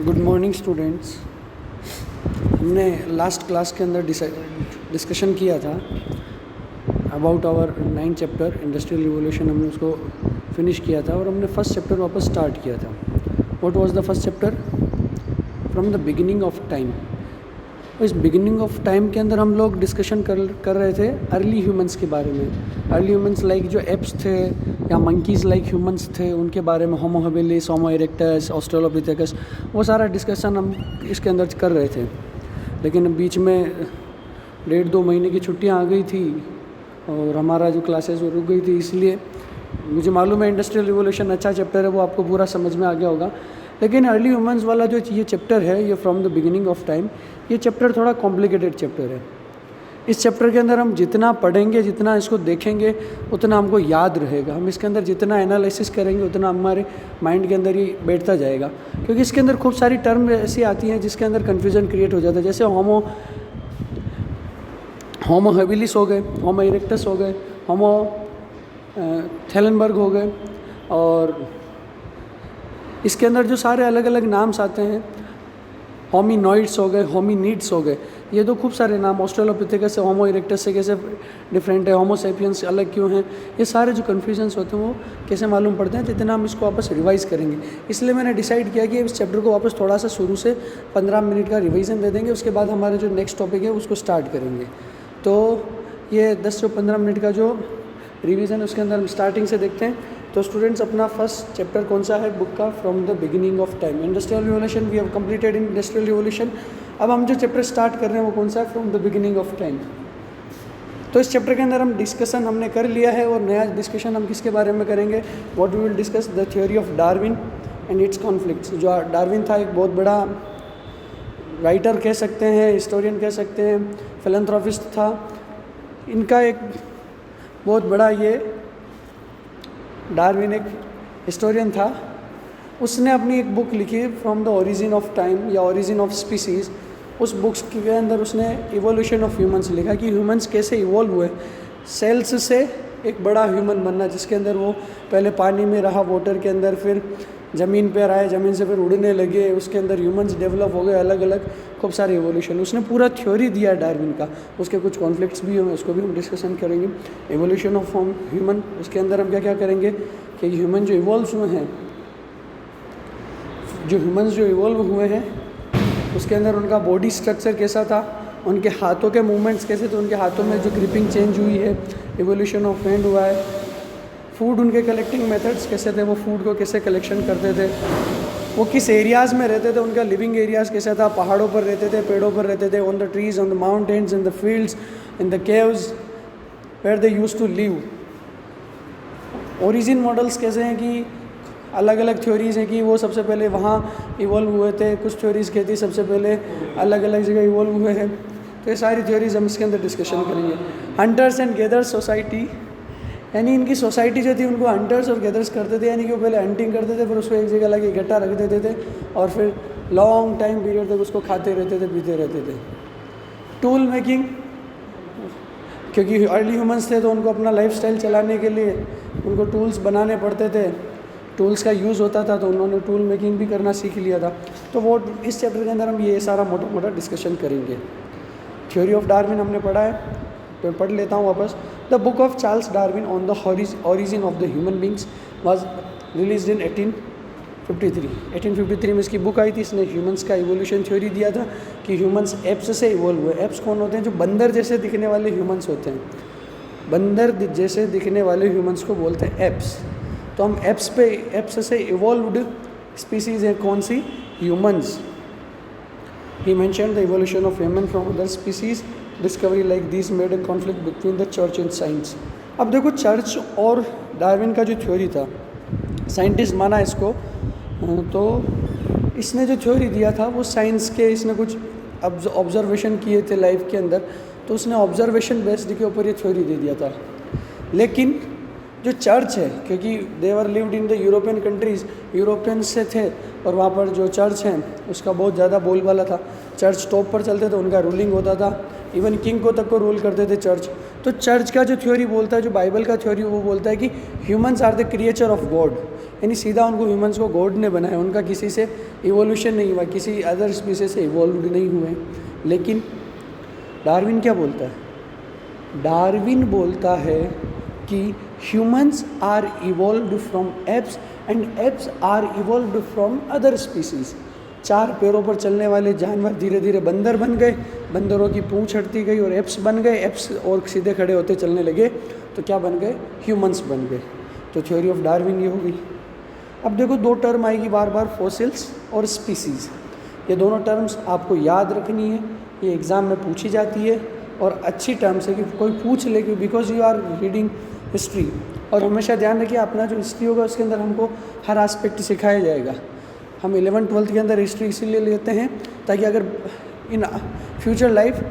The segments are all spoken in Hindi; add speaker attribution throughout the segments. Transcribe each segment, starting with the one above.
Speaker 1: Good morning students. हमने लास्ट क्लास के अंदर डिस्कशन किया था about our 9 chapter industrial revolution. हमने उसको फिनिश किया था और हमने फर्स्ट चैप्टर वापस स्टार्ट किया था। What was the first chapter? From the beginning of time. इस बिगिनिंग ऑफ टाइम के अंदर हम लोग डिस्कशन कर रहे थे अर्ली ह्यूमंस के बारे में। अर्ली ह्यूमंस लाइक जो एप्स थे या मंकीज़ लाइक ह्यूमंस थे उनके बारे में, होमो हैबिलिस, होमो इरेक्टस, ऑस्ट्रेलोपिथेकस, वो सारा डिस्कशन हम इसके अंदर कर रहे थे। लेकिन बीच में 1.5-2 महीने की छुट्टियां आ गई थी और हमारा जो क्लासेस वो रुक गई थी। इसलिए मुझे मालूम है इंडस्ट्रियल रिवोल्यूशन अच्छा चैप्टर है, वो आपको पूरा समझ में आ गया होगा। लेकिन अर्ली ह्यूमंस वाला जो ये चैप्टर है, ये from the beginning of time, ये चैप्टर थोड़ा कॉम्प्लिकेटेड चैप्टर है। इस चैप्टर के अंदर हम जितना पढ़ेंगे, जितना इसको देखेंगे, उतना हमको याद रहेगा। हम इसके अंदर जितना एनालिसिस करेंगे उतना हमारे माइंड के अंदर ही बैठता जाएगा, क्योंकि इसके अंदर खूब सारी टर्म ऐसी आती हैं जिसके अंदर कन्फ्यूज़न क्रिएट हो जाता है। जैसे होमो हैबिलिस हो गए, होमो इरेक्टस हो गए, होमो थैलेनबर्ग हो गए, और इसके अंदर जो सारे अलग अलग नाम्स आते हैं, होमिनॉइड्स हो गए, होमिनिड्स हो गए, ये तो खूब सारे नाम। ऑस्ट्रेलोपिथेकस से होमो इरेक्टस से कैसे डिफरेंट है, होमो सैपियंस अलग क्यों हैं, ये सारे जो कन्फ्यूजन्स होते हैं वो कैसे मालूम पड़ते हैं, जितना हम इसको वापस रिवाइज़ करेंगे। इसलिए मैंने डिसाइड किया कि इस चैप्टर को वापस थोड़ा सा शुरू से 15 मिनट का रिवीजन दे देंगे, उसके बाद हमारा जो नेक्स्ट टॉपिक है उसको स्टार्ट करेंगे। तो ये 10 से 15 मिनट का जो रिवीजन उसके अंदर हम स्टार्टिंग से देखते हैं। तो स्टूडेंट्स, अपना फर्स्ट चैप्टर कौन सा है बुक का? From the beginning of time, industrial revolution. We have completed in industrial revolution. अब हम जो चैप्टर स्टार्ट कर रहे हैं वो कौन सा है? From the beginning of time. तो इस चैप्टर के अंदर हम डिस्कशन हमने कर लिया है, और नया डिस्कशन हम किसके बारे में करेंगे? What we will discuss the theory of Darwin and its conflicts. जो डार्विन था एक बहुत बड़ा राइटर कह सकते हैं, हिस्टोरियन कह सकते हैं, फिलैंथ्रोपिस्ट था। इनका एक बहुत बड़ा ये डार्विन एक हिस्टोरियन था। उसने अपनी एक बुक लिखी from the origin of time या ओरिजिन ऑफ स्पीसीज़। उस बुक्स के अंदर उसने इवोल्यूशन ऑफ ह्यूमंस लिखा कि ह्यूमंस कैसे इवॉल्व हुए, सेल्स से एक बड़ा ह्यूमन बनना, जिसके अंदर वो पहले पानी में रहा, वाटर के अंदर, फिर ज़मीन पर आए, ज़मीन से फिर उड़ने लगे, उसके अंदर ह्यूमंस डेवलप हो गए, अलग अलग खूब सारे इवोल्यूशन। उसने पूरा थ्योरी दिया डार्विन का। उसके कुछ कॉन्फ्लिक्ट्स भी हैं, उसको भी हम डिस्कशन करेंगे। इवोल्यूशन ऑफ ह्यूमन, उसके अंदर हम क्या क्या करेंगे कि ह्यूमन जो इवॉल्व हुए हैं, जो ह्यूमंस जो इवॉल्व हुए हैं उसके अंदर उनका बॉडी स्ट्रक्चर कैसा था, उनके हाथों के मूवमेंट्स कैसे थे, उनके हाथों में जो ग्रिपिंग चेंज हुई है, इवोल्यूशन ऑफ हैंड हुआ है। फूड, उनके कलेक्टिंग मेथड्स कैसे थे, वो फूड को कैसे कलेक्शन करते थे, वो किस एरियाज़ में रहते थे, उनका लिविंग एरियाज़ कैसा था, पहाड़ों पर रहते थे, पेड़ों पर रहते थे, on the trees, on the mountains, in the fields, in the caves, where they used to live. Origin models कैसे हैं कि अलग अलग थ्योरीज़ हैं कि वो सबसे पहले वहाँ इवॉल्व हुए थे। कुछ थ्योरीज़ कहती सबसे पहले अलग अलग जगह इवॉल्व हुए हैं। तो ये सारी थ्योरीज़ हम इसके अंदर डिस्कशन करेंगे। हंटर्स एंड गैदर्स सोसाइटी, यानी इनकी सोसाइटी जो थी उनको हंटर्स और गैदर्स करते थे, यानी कि वो पहले हंटिंग करते थे, फिर उसको एक जगह लगे इकट्ठा रख देते थे और फिर लॉन्ग टाइम पीरियड तक उसको खाते रहते थे, पीते रहते थे। टूल मेकिंग, क्योंकि अर्ली ह्यूमंस थे तो उनको अपना लाइफस्टाइल चलाने के लिए उनको टूल्स बनाने पड़ते थे, टूल्स का यूज़ होता था, तो उन्होंने टूल मेकिंग भी करना सीख लिया था। तो वो इस चैप्टर के अंदर हम ये सारा मोटा मोटा डिस्कशन करेंगे। थ्योरी ऑफ डार्विन हमने पढ़ा है, तो पढ़ लेता हूँ वापस। The book of Charles Darwin on the origin of the human beings was release इन 1853। 1853 में इसकी बुक आई थी। इसने ह्यूमंस का इवोल्यूशन थ्योरी दिया था कि ह्यूमंस एप्स से इवॉल्व हुए। एप्स कौन होते हैं? जो बंदर जैसे दिखने वाले ह्यूमंस होते हैं। बंदर जैसे दिखने वाले ह्यूमंस को बोलते हैं एप्स। तो हम एप्स से इवॉल्व्ड स्पीसीज़ हैं कौन सी? Humans. He mention the evolution of human from other species, discovery like this made a conflict between the church and science. अब देखो, चर्च और डार्विन का जो थ्योरी था, साइंटिस्ट माना इसको, तो इसने जो थ्योरी दिया था वो साइंस के, इसने कुछ ऑब्जर्वेशन किए थे लाइफ के अंदर, तो उसने ऑब्जर्वेशन बेस्ड के ऊपर ये थ्योरी दे दिया था। लेकिन जो चर्च है, क्योंकि they were lived in the European countries, European से थे, और वहाँ पर जो चर्च है उसका बहुत ज़्यादा बोलबाला था। चर्च टॉप पर चलते थे, उनका रूलिंग होता था, इवन किंग को तक को रूल करते थे चर्च। तो चर्च का जो थ्योरी बोलता है, जो बाइबल का थ्योरी वो बोलता है कि humans are the creature of God. यानी सीधा उनको ह्यूमंस को गॉड ने बनाया, उनका किसी से इवोल्यूशन नहीं हुआ, किसी अदर स्पीसीज से इवॉल्व नहीं हुए। लेकिन डार्विन क्या बोलता है? डार्विन बोलता है कि humans are evolved from apes and apes are evolved from other species. 4 पैरों पर चलने वाले जानवर धीरे धीरे बंदर बन गए, बंदरों की पूंछ हटती गई और एप्स बन गए, एप्स और सीधे खड़े होते चलने लगे तो क्या बन गए? ह्यूमंस बन गए। तो थ्योरी ऑफ डार्विन ये हो गई। अब देखो 2 टर्म आएगी बार बार, फॉसिल्स और स्पीसीज़। ये दोनों टर्म्स आपको याद रखनी है, ये एग्ज़ाम में पूछी जाती है और अच्छी टर्म्स है कि कोई पूछ ले, कि because you are reading history. और हमेशा ध्यान रखिए अपना जो हिस्ट्री होगा उसके अंदर हमको हर एस्पेक्ट सिखाया जाएगा। हम 11th-12th के अंदर हिस्ट्री इसीलिए लेते हैं ताकि अगर इन फ्यूचर लाइफ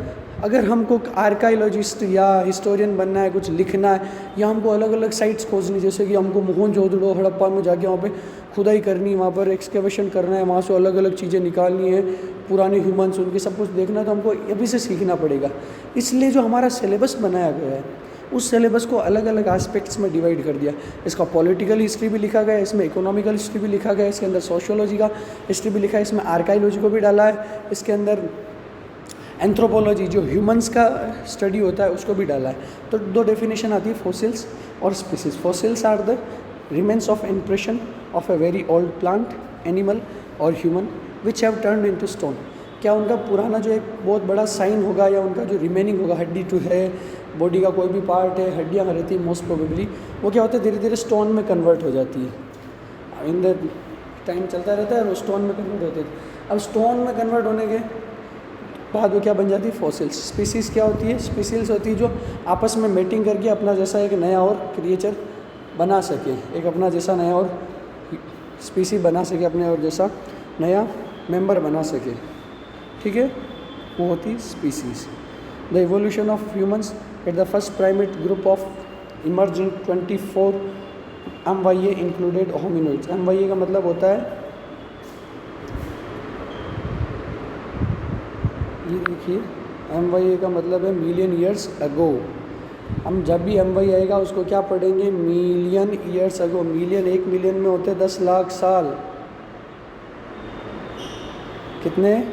Speaker 1: अगर हमको आर्काइलॉजिस्ट या हिस्टोरियन बनना है, कुछ लिखना है, या हमको अलग अलग साइट्स खोजनी, जैसे कि हमको मोहनजोदड़ो हड़प्पा में जाके वहाँ पे खुदाई करनी, वहाँ पर एक्सकेवेशन करना है, वहाँ से अलग अलग चीज़ें निकालनी है, पुराने ह्यूमंस उनके सब कुछ देखना है, तो हमको अभी से सीखना पड़ेगा। इसलिए जो हमारा सिलेबस बनाया गया है उस सिलेबस को अलग अलग एस्पेक्ट्स में डिवाइड कर दिया। इसका पॉलिटिकल हिस्ट्री भी लिखा गया है, इसमें इकोनॉमिकल हिस्ट्री भी लिखा गया है, इसके अंदर सोशियोलॉजी का हिस्ट्री भी लिखा है, इसमें आर्काइलॉजी को भी डाला है, इसके अंदर एंथ्रोपोलॉजी जो ह्यूमंस का स्टडी होता है उसको भी डाला है। तो 2 डेफिनेशन आती है, फॉसिल्स और species. Fossils are the remains of impression of a very old plant, animal और human which have turned into stone. क्या उनका पुराना जो एक बहुत बड़ा साइन होगा या उनका जो रिमेनिंग होगा, हड्डी टू है, बॉडी का कोई भी पार्ट है, हड्डियाँ रहती है मोस्ट प्रोबेबली, वो क्या होता है धीरे धीरे स्टोन में कन्वर्ट हो जाती है। इन द टाइम चलता रहता है और स्टोन में कन्वर्ट होते हैं। अब स्टोन में कन्वर्ट होने के बाद वो क्या बन जाती है? फॉसिल्स। स्पीसीज़ क्या होती है? स्पीसीज होती है जो आपस में मेटिंग करके अपना जैसा एक नया और क्रिएचर बना सके, एक अपना जैसा नया और स्पीसी बना सके, अपने और जैसा नया मेंबर बना सके। ठीक है, वो होती है species. The evolution of humans at the first primate group of emerge in 24 MYA included hominoids. MYA का मतलब होता है, ये देखिए MYA का मतलब है मिलियन ईयर्स अगो। हम जब भी MYA आएगा उसको क्या पढ़ेंगे? Million years ago. Million 1 million में होते 10 लाख साल। कितने?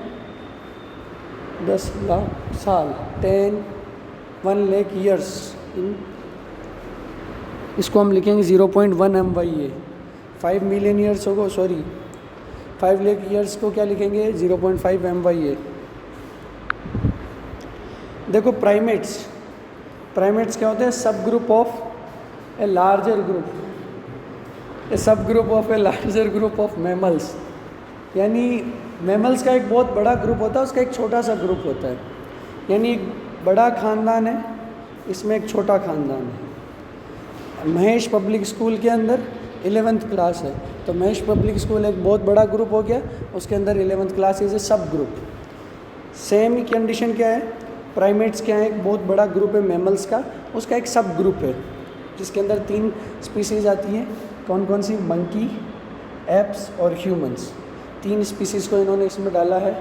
Speaker 1: 10 लाख साल। 1 लाख ईयर्स। इसको हम लिखेंगे 0.1 MYA। 5 मिलियन ईयर्स होगा, सॉरी 5 लाख ईयर्स को क्या लिखेंगे? 0.5 MYA। देखो प्राइमेट्स क्या होते हैं? Sub group of a larger group, a sub group of a larger group of mammals. यानी मैमल्स का एक बहुत बड़ा ग्रुप होता है, उसका एक छोटा सा ग्रुप होता है। यानी एक बड़ा ख़ानदान है, इसमें एक छोटा ख़ानदान है। महेश पब्लिक स्कूल के अंदर 11th क्लास है, तो महेश पब्लिक स्कूल एक बहुत बड़ा ग्रुप हो गया, उसके अंदर 11th class is a sub group. Same he condition क्या है? प्राइमेट्स क्या है? एक बहुत बड़ा ग्रुप है मैमल्स का, उसका एक सब ग्रुप है जिसके अंदर 3 स्पीसीज़ आती हैं। कौन कौन सी? मंकी, एप्स और ह्यूमंस। 3 स्पीसीज़ को इन्होंने इसमें डाला है।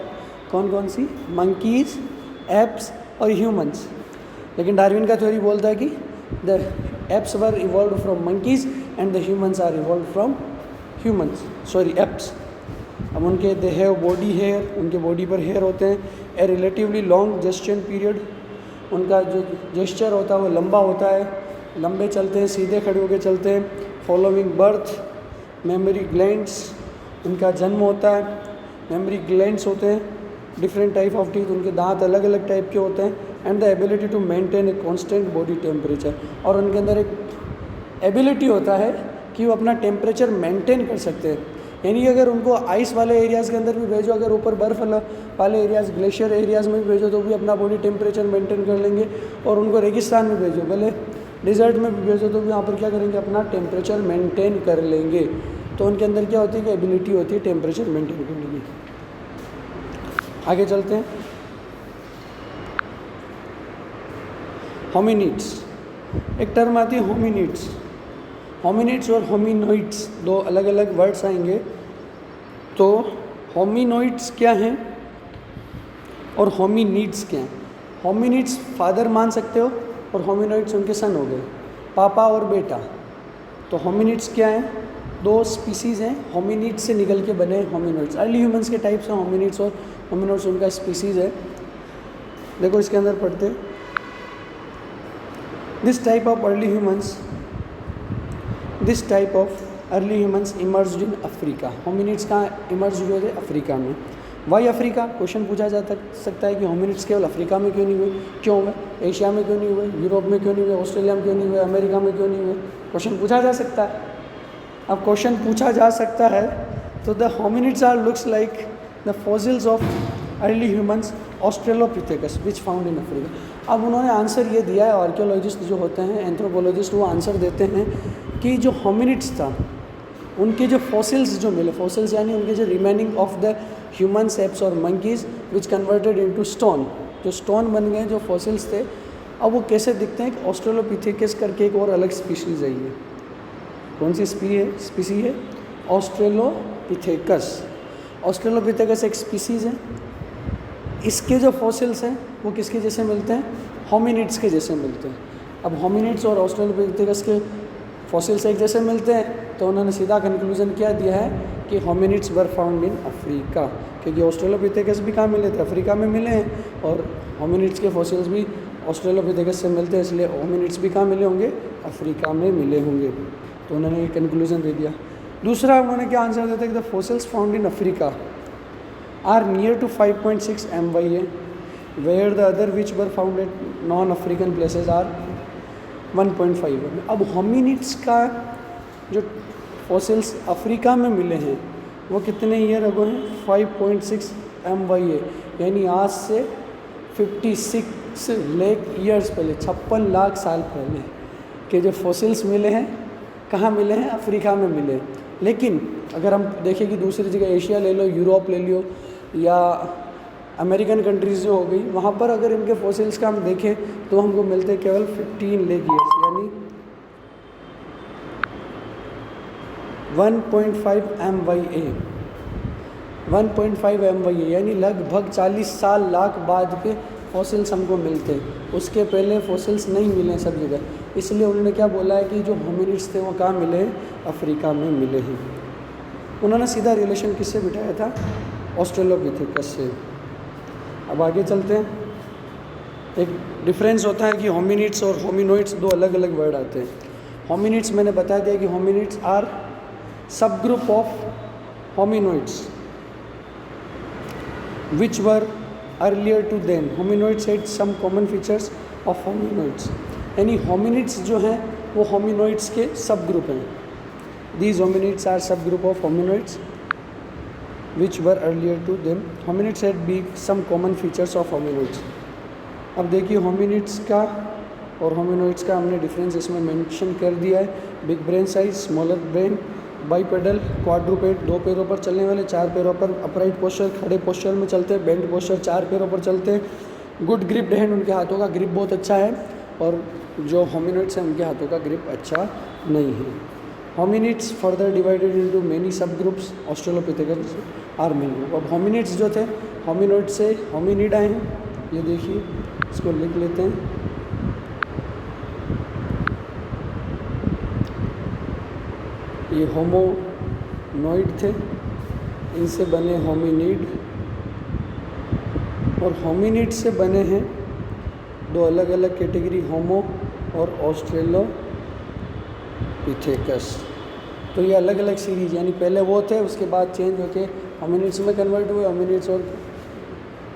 Speaker 1: कौन कौन सी? मंकीज़, एप्स और ह्यूमंस। लेकिन डार्विन का थ्योरी बोलता है कि the apes were evolve from monkeys and the humans are evolve from humans, sorry apes. अब उनके दे हैव बॉडी हेयर, उनके बॉडी पर हेयर होते हैं। A relatively long gesture period, उनका जो जेस्चर होता है वो लंबा होता है, लंबे चलते हैं, सीधे खड़े होकर चलते हैं। फॉलोइंग बर्थ, मेमोरी ग्लैंड्स, उनका जन्म होता है, मेमोरी ग्लैंड्स होते हैं, डिफरेंट टाइप ऑफ टीथ, उनके दांत अलग अलग टाइप के होते हैं। And the ability to maintain a constant body temperature, और उनके अंदर एक एबिलिटी होता है कि वो अपना टेम्परेचर मेंटेन कर सकते हैं। यानी कि अगर उनको आइस वाले एरियाज़ के अंदर भी भेजो, अगर ऊपर बर्फ़ वाले एरियाज़, ग्लेशियर एरियाज़ में भी भेजो तो भी अपना बॉडी टेम्परेचर मेंटेन कर लेंगे। और उनको रेगिस्तान में भेजो, भले डिज़र्ट में भी भेजो तो भी वहाँ पर क्या करेंगे? अपना टेम्परेचर मेंटेन कर लेंगे। तो उनके अंदर क्या होती है कि एबिलिटी होती है टेम्परेचर मेंटेन करने की। आगे चलते हैं। होमिनिड्स, एक टर्म आती है होमिनिड्स। होमिनिड्स और होमिनोइड्स 2 अलग अलग वर्ड्स आएंगे। तो होमिनोइड्स क्या हैं और होमिनिड्स क्या हैं? होमिनिड्स फादर मान सकते हो और होमिनोइड्स उनके सन हो गए, पापा और बेटा। तो होमिनिड्स क्या हैं? दो स्पीसीज़ हैं होमिनिड्स से निकल के बने होमिनोइड्स। अर्ली ह्यूमंस के टाइप्स हैं होमिनिड्स और होमिनोइड्स उनका स्पीसीज़ है। देखो इसके अंदर पढ़ते, this type of early humans emerged in Africa. Hominids कहाँ इमर्ज हुए थे? अफ्रीका में। Y Africa? क्वेश्चन पूछा जा सकता है कि होमिनिड्स केवल अफ्रीका में क्यों नहीं हुए, क्यों हुए? एशिया में क्यों नहीं हुए, यूरोप में क्यों नहीं हुए, ऑस्ट्रेलिया में क्यों नहीं हुए, अमेरिका में क्यों नहीं हुए? क्वेश्चन पूछा जा सकता है। अब क्वेश्चन पूछा जा सकता है तो the hominids are looks like the fossils of early humans Australopithecus which found in Africa. अब उन्होंने आंसर ये दिया है, आर्कियोलॉजिस्ट जो होते हैं, एंथ्रोपोलॉजिस्ट, वो आंसर देते हैं कि जो होमिनिड्स था उनके जो फॉसिल्स जो मिले, फॉसिल्स यानी उनके जो remaining of the human ceps और मंकीज़ विच कन्वर्टेड इनटू स्टोन, जो स्टोन बन गए जो फॉसिल्स थे, अब वो कैसे दिखते हैं? ऑस्ट्रेलोपिथेकस करके एक और अलग स्पीशीज़ है ये। कौन सी स्पीसी है? ऑस्ट्रेलोपिथेकस। ऑस्ट्रेलोपिथेकस एक स्पीसीज़ है। इसके जो फॉसिल्स हैं वो किसके जैसे मिलते हैं? होमिनिड्स के जैसे मिलते हैं। अब होमिनिड्स और ऑस्ट्रेलोपिथेकस के फॉसिल्स एक जैसे मिलते हैं तो उन्होंने सीधा कंक्लूजन क्या दिया है कि hominids were found in Africa, क्योंकि ऑस्ट्रेलोपिथेकस भी कहाँ मिले थे? अफ्रीका में मिले हैं, और होमिनिड्स के फॉसिल्स भी ऑस्ट्रेलोपिथेकस से मिलते हैं, इसलिए होमिनिड्स भी कहाँ मिले होंगे? अफ्रीका में मिले होंगे। तो उन्होंने ये कंक्लूजन दे दिया। दूसरा उन्होंने क्या आंसर देते हैं कि the fossils found in Africa are near to 5.6 MYA, where the other which were found at non African places are 1.5। अब होमिनिड्स का जो फॉसिल्स अफ्रीका में मिले हैं वो कितने ईयर अगो हैं? 5.6 MYA, यानी आज से 56 लाख ईयर्स पहले, 56 लाख साल पहले के जो फॉसिल्स मिले हैं, कहाँ मिले हैं? अफ्रीका में मिले। लेकिन अगर हम देखें कि दूसरी जगह एशिया ले लो, यूरोप ले लो, या अमेरिकन कंट्रीज़ जो हो गई, वहाँ पर अगर इनके फॉसिल्स का हम देखें तो हमको मिलते हैं केवल 15 लाख ईयर्स, यानी 1.5 MYA। 1.5 MYA यानी लगभग 40 साल लाख बाद के फॉसिल्स हमको मिलते हैं। उसके पहले फॉसिल्स नहीं मिले सब जगह, इसलिए उन्होंने क्या बोला है कि जो होमिनिड्स थे वो कहाँ मिले हैं? अफ्रीका में मिले हैं। उन्होंने सीधा रिलेशन किससे बिठाया था? ऑस्ट्रेलोपिथेकस से। अब आगे चलते हैं। एक डिफरेंस होता है कि होमिनिड्स और होमिनोइड्स दो अलग अलग वर्ड आते हैं। होमिनिड्स मैंने बता दिया कि hominids are sub group of hominoids which were earlier to them. Hominoids had some common features of hominoids, यानी होमिनिड्स जो हैं वो होमिनोइड्स के सब ग्रुप हैं। These hominids are sub group of hominoids which were earlier to them. Hominids had be some common features of hominoids. अब देखिए होमिनिड्स का और होमिनोइड्स का हमने डिफरेंस इसमें मेंशन कर दिया है। Big brain size, smaller brain, bipedal, क्वाड्रूपेड, 2 पैरों पर चलने वाले, 4 पैरों पर अपराइट पोस्चर, खड़े पोस्चर में चलते हैं, बेंड पोस्चर, 4 पैरों पर चलते हैं, गुड ग्रिप्ड हैंड, उनके हाथों का ग्रिप बहुत अच्छा है, और जो होमिनोइड्स हैं उनके हाथों का ग्रिप अच्छा नहीं है। Hominids further divided into many subgroups, Australopithecus are main group. अब होमिनिड्स जो थे होमिनोइड से होमिनिड आए हैं, ये देखिए इसको लिख लेते हैं। ये होमोनोइड थे, इनसे बने होमिनिड, और होमिनिड से बने हैं दो अलग अलग कैटेगरी, होमो और ऑस्ट्रेलोपिथेकस। तो ये अलग अलग सीरीज, यानी पहले वो थे, उसके बाद चेंज होके होमिनिड्स में कन्वर्ट हुए। होमिनिड्स और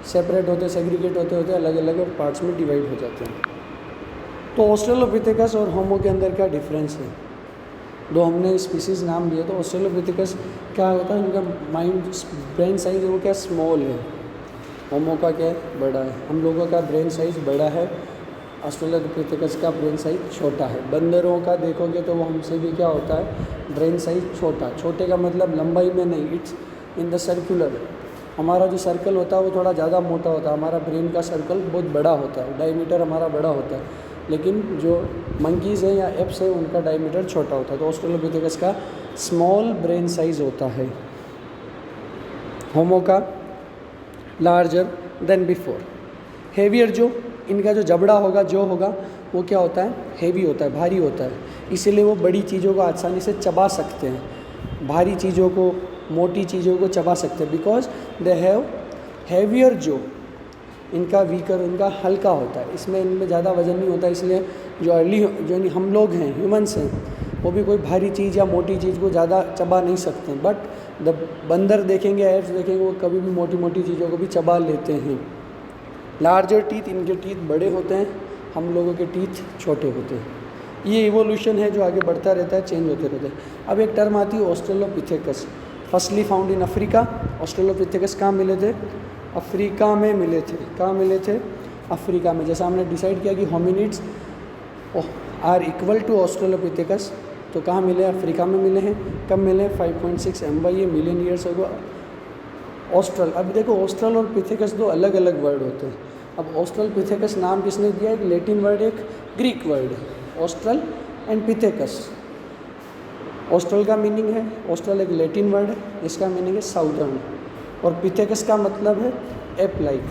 Speaker 1: सेपरेट होते, सेग्रीगेट होते होते अलग अलग पार्ट्स में डिवाइड हो जाते हैं। तो ऑस्ट्रेलोपिथेकस और होमो के अंदर क्या डिफरेंस है? दो हमने स्पीसीज़ नाम दिए। तो ऑस्ट्रेलोपिथेकस क्या होता है, उनका माइंड ब्रेन साइज वो क्या स्मॉल है, होमो का क्या है बड़ा है। हम लोगों का ब्रेन साइज बड़ा है, ऑस्ट्रेलोपिथेकस का ब्रेन साइज छोटा है। बंदरों का देखोगे तो वो हमसे भी क्या होता है, ब्रेन साइज छोटा। छोटे का मतलब लंबाई में नहीं, इट्स इन द सर्कुलर। हमारा जो सर्कल होता है वो थोड़ा ज़्यादा मोटा होता है, हमारा ब्रेन का सर्कल बहुत बड़ा होता है, डायमीटर हमारा बड़ा होता है। लेकिन जो मंकीज़ हैं या एप्स हैं उनका डायमीटर छोटा होता है। तो ऑस्ट्रेलोपिथेकस का स्मॉल ब्रेन साइज होता है, होमो का लार्जर देन बिफोर। हेवियर, जो इनका जो जबड़ा होगा जो होगा वो क्या होता है, हेवी होता है, भारी होता है, इसीलिए वो बड़ी चीज़ों को आसानी से चबा सकते हैं। भारी चीज़ों को, मोटी चीज़ों को चबा सकते हैं, बिकॉज दे हैव हैवियर जो, इनका वीकर, उनका हल्का होता है, इसमें इनमें ज़्यादा वजन नहीं होता, इसलिए जो हम लोग हैं, ह्यूमंस हैं, वो भी कोई भारी चीज़ या मोटी चीज़ को ज़्यादा चबा नहीं सकते। बट द बंदर देखेंगे, एप्स देखेंगे, वो कभी भी मोटी मोटी चीज़ों को भी चबा लेते हैं। लार्जर टीथ, इनके टीथ बड़े होते हैं, हम लोगों के टीथ छोटे होते हैं। ये इवोल्यूशन है जो आगे बढ़ता रहता है, चेंज होते रहते हैं। अब एक टर्म आती है Australopithecus, firstly found in Africa. Australopithecus कहाँ मिले थे? अफ्रीका में मिले थे। कहाँ मिले थे? अफ्रीका में। जैसा हमने डिसाइड किया कि hominids are equal to Australopithecus, तो कहाँ मिले? अफ्रीका में मिले हैं। कब मिले? 5.6 MY मिलियन ईयर्स अगो। ऑस्ट्रल, अब देखो ऑस्ट्रल और पिथेकस दो अलग अलग वर्ड होते हैं। अब ऑस्ट्रल पिथेकस नाम किसने दिया? एक लैटिन वर्ड, एक ग्रीक वर्ड, ऑस्ट्रल एंड पिथेकस। ऑस्ट्रल का मीनिंग है, ऑस्ट्रल एक लैटिन वर्ड है जिसका मीनिंग है साउदर्न, और पिथेकस का मतलब है एप लाइक।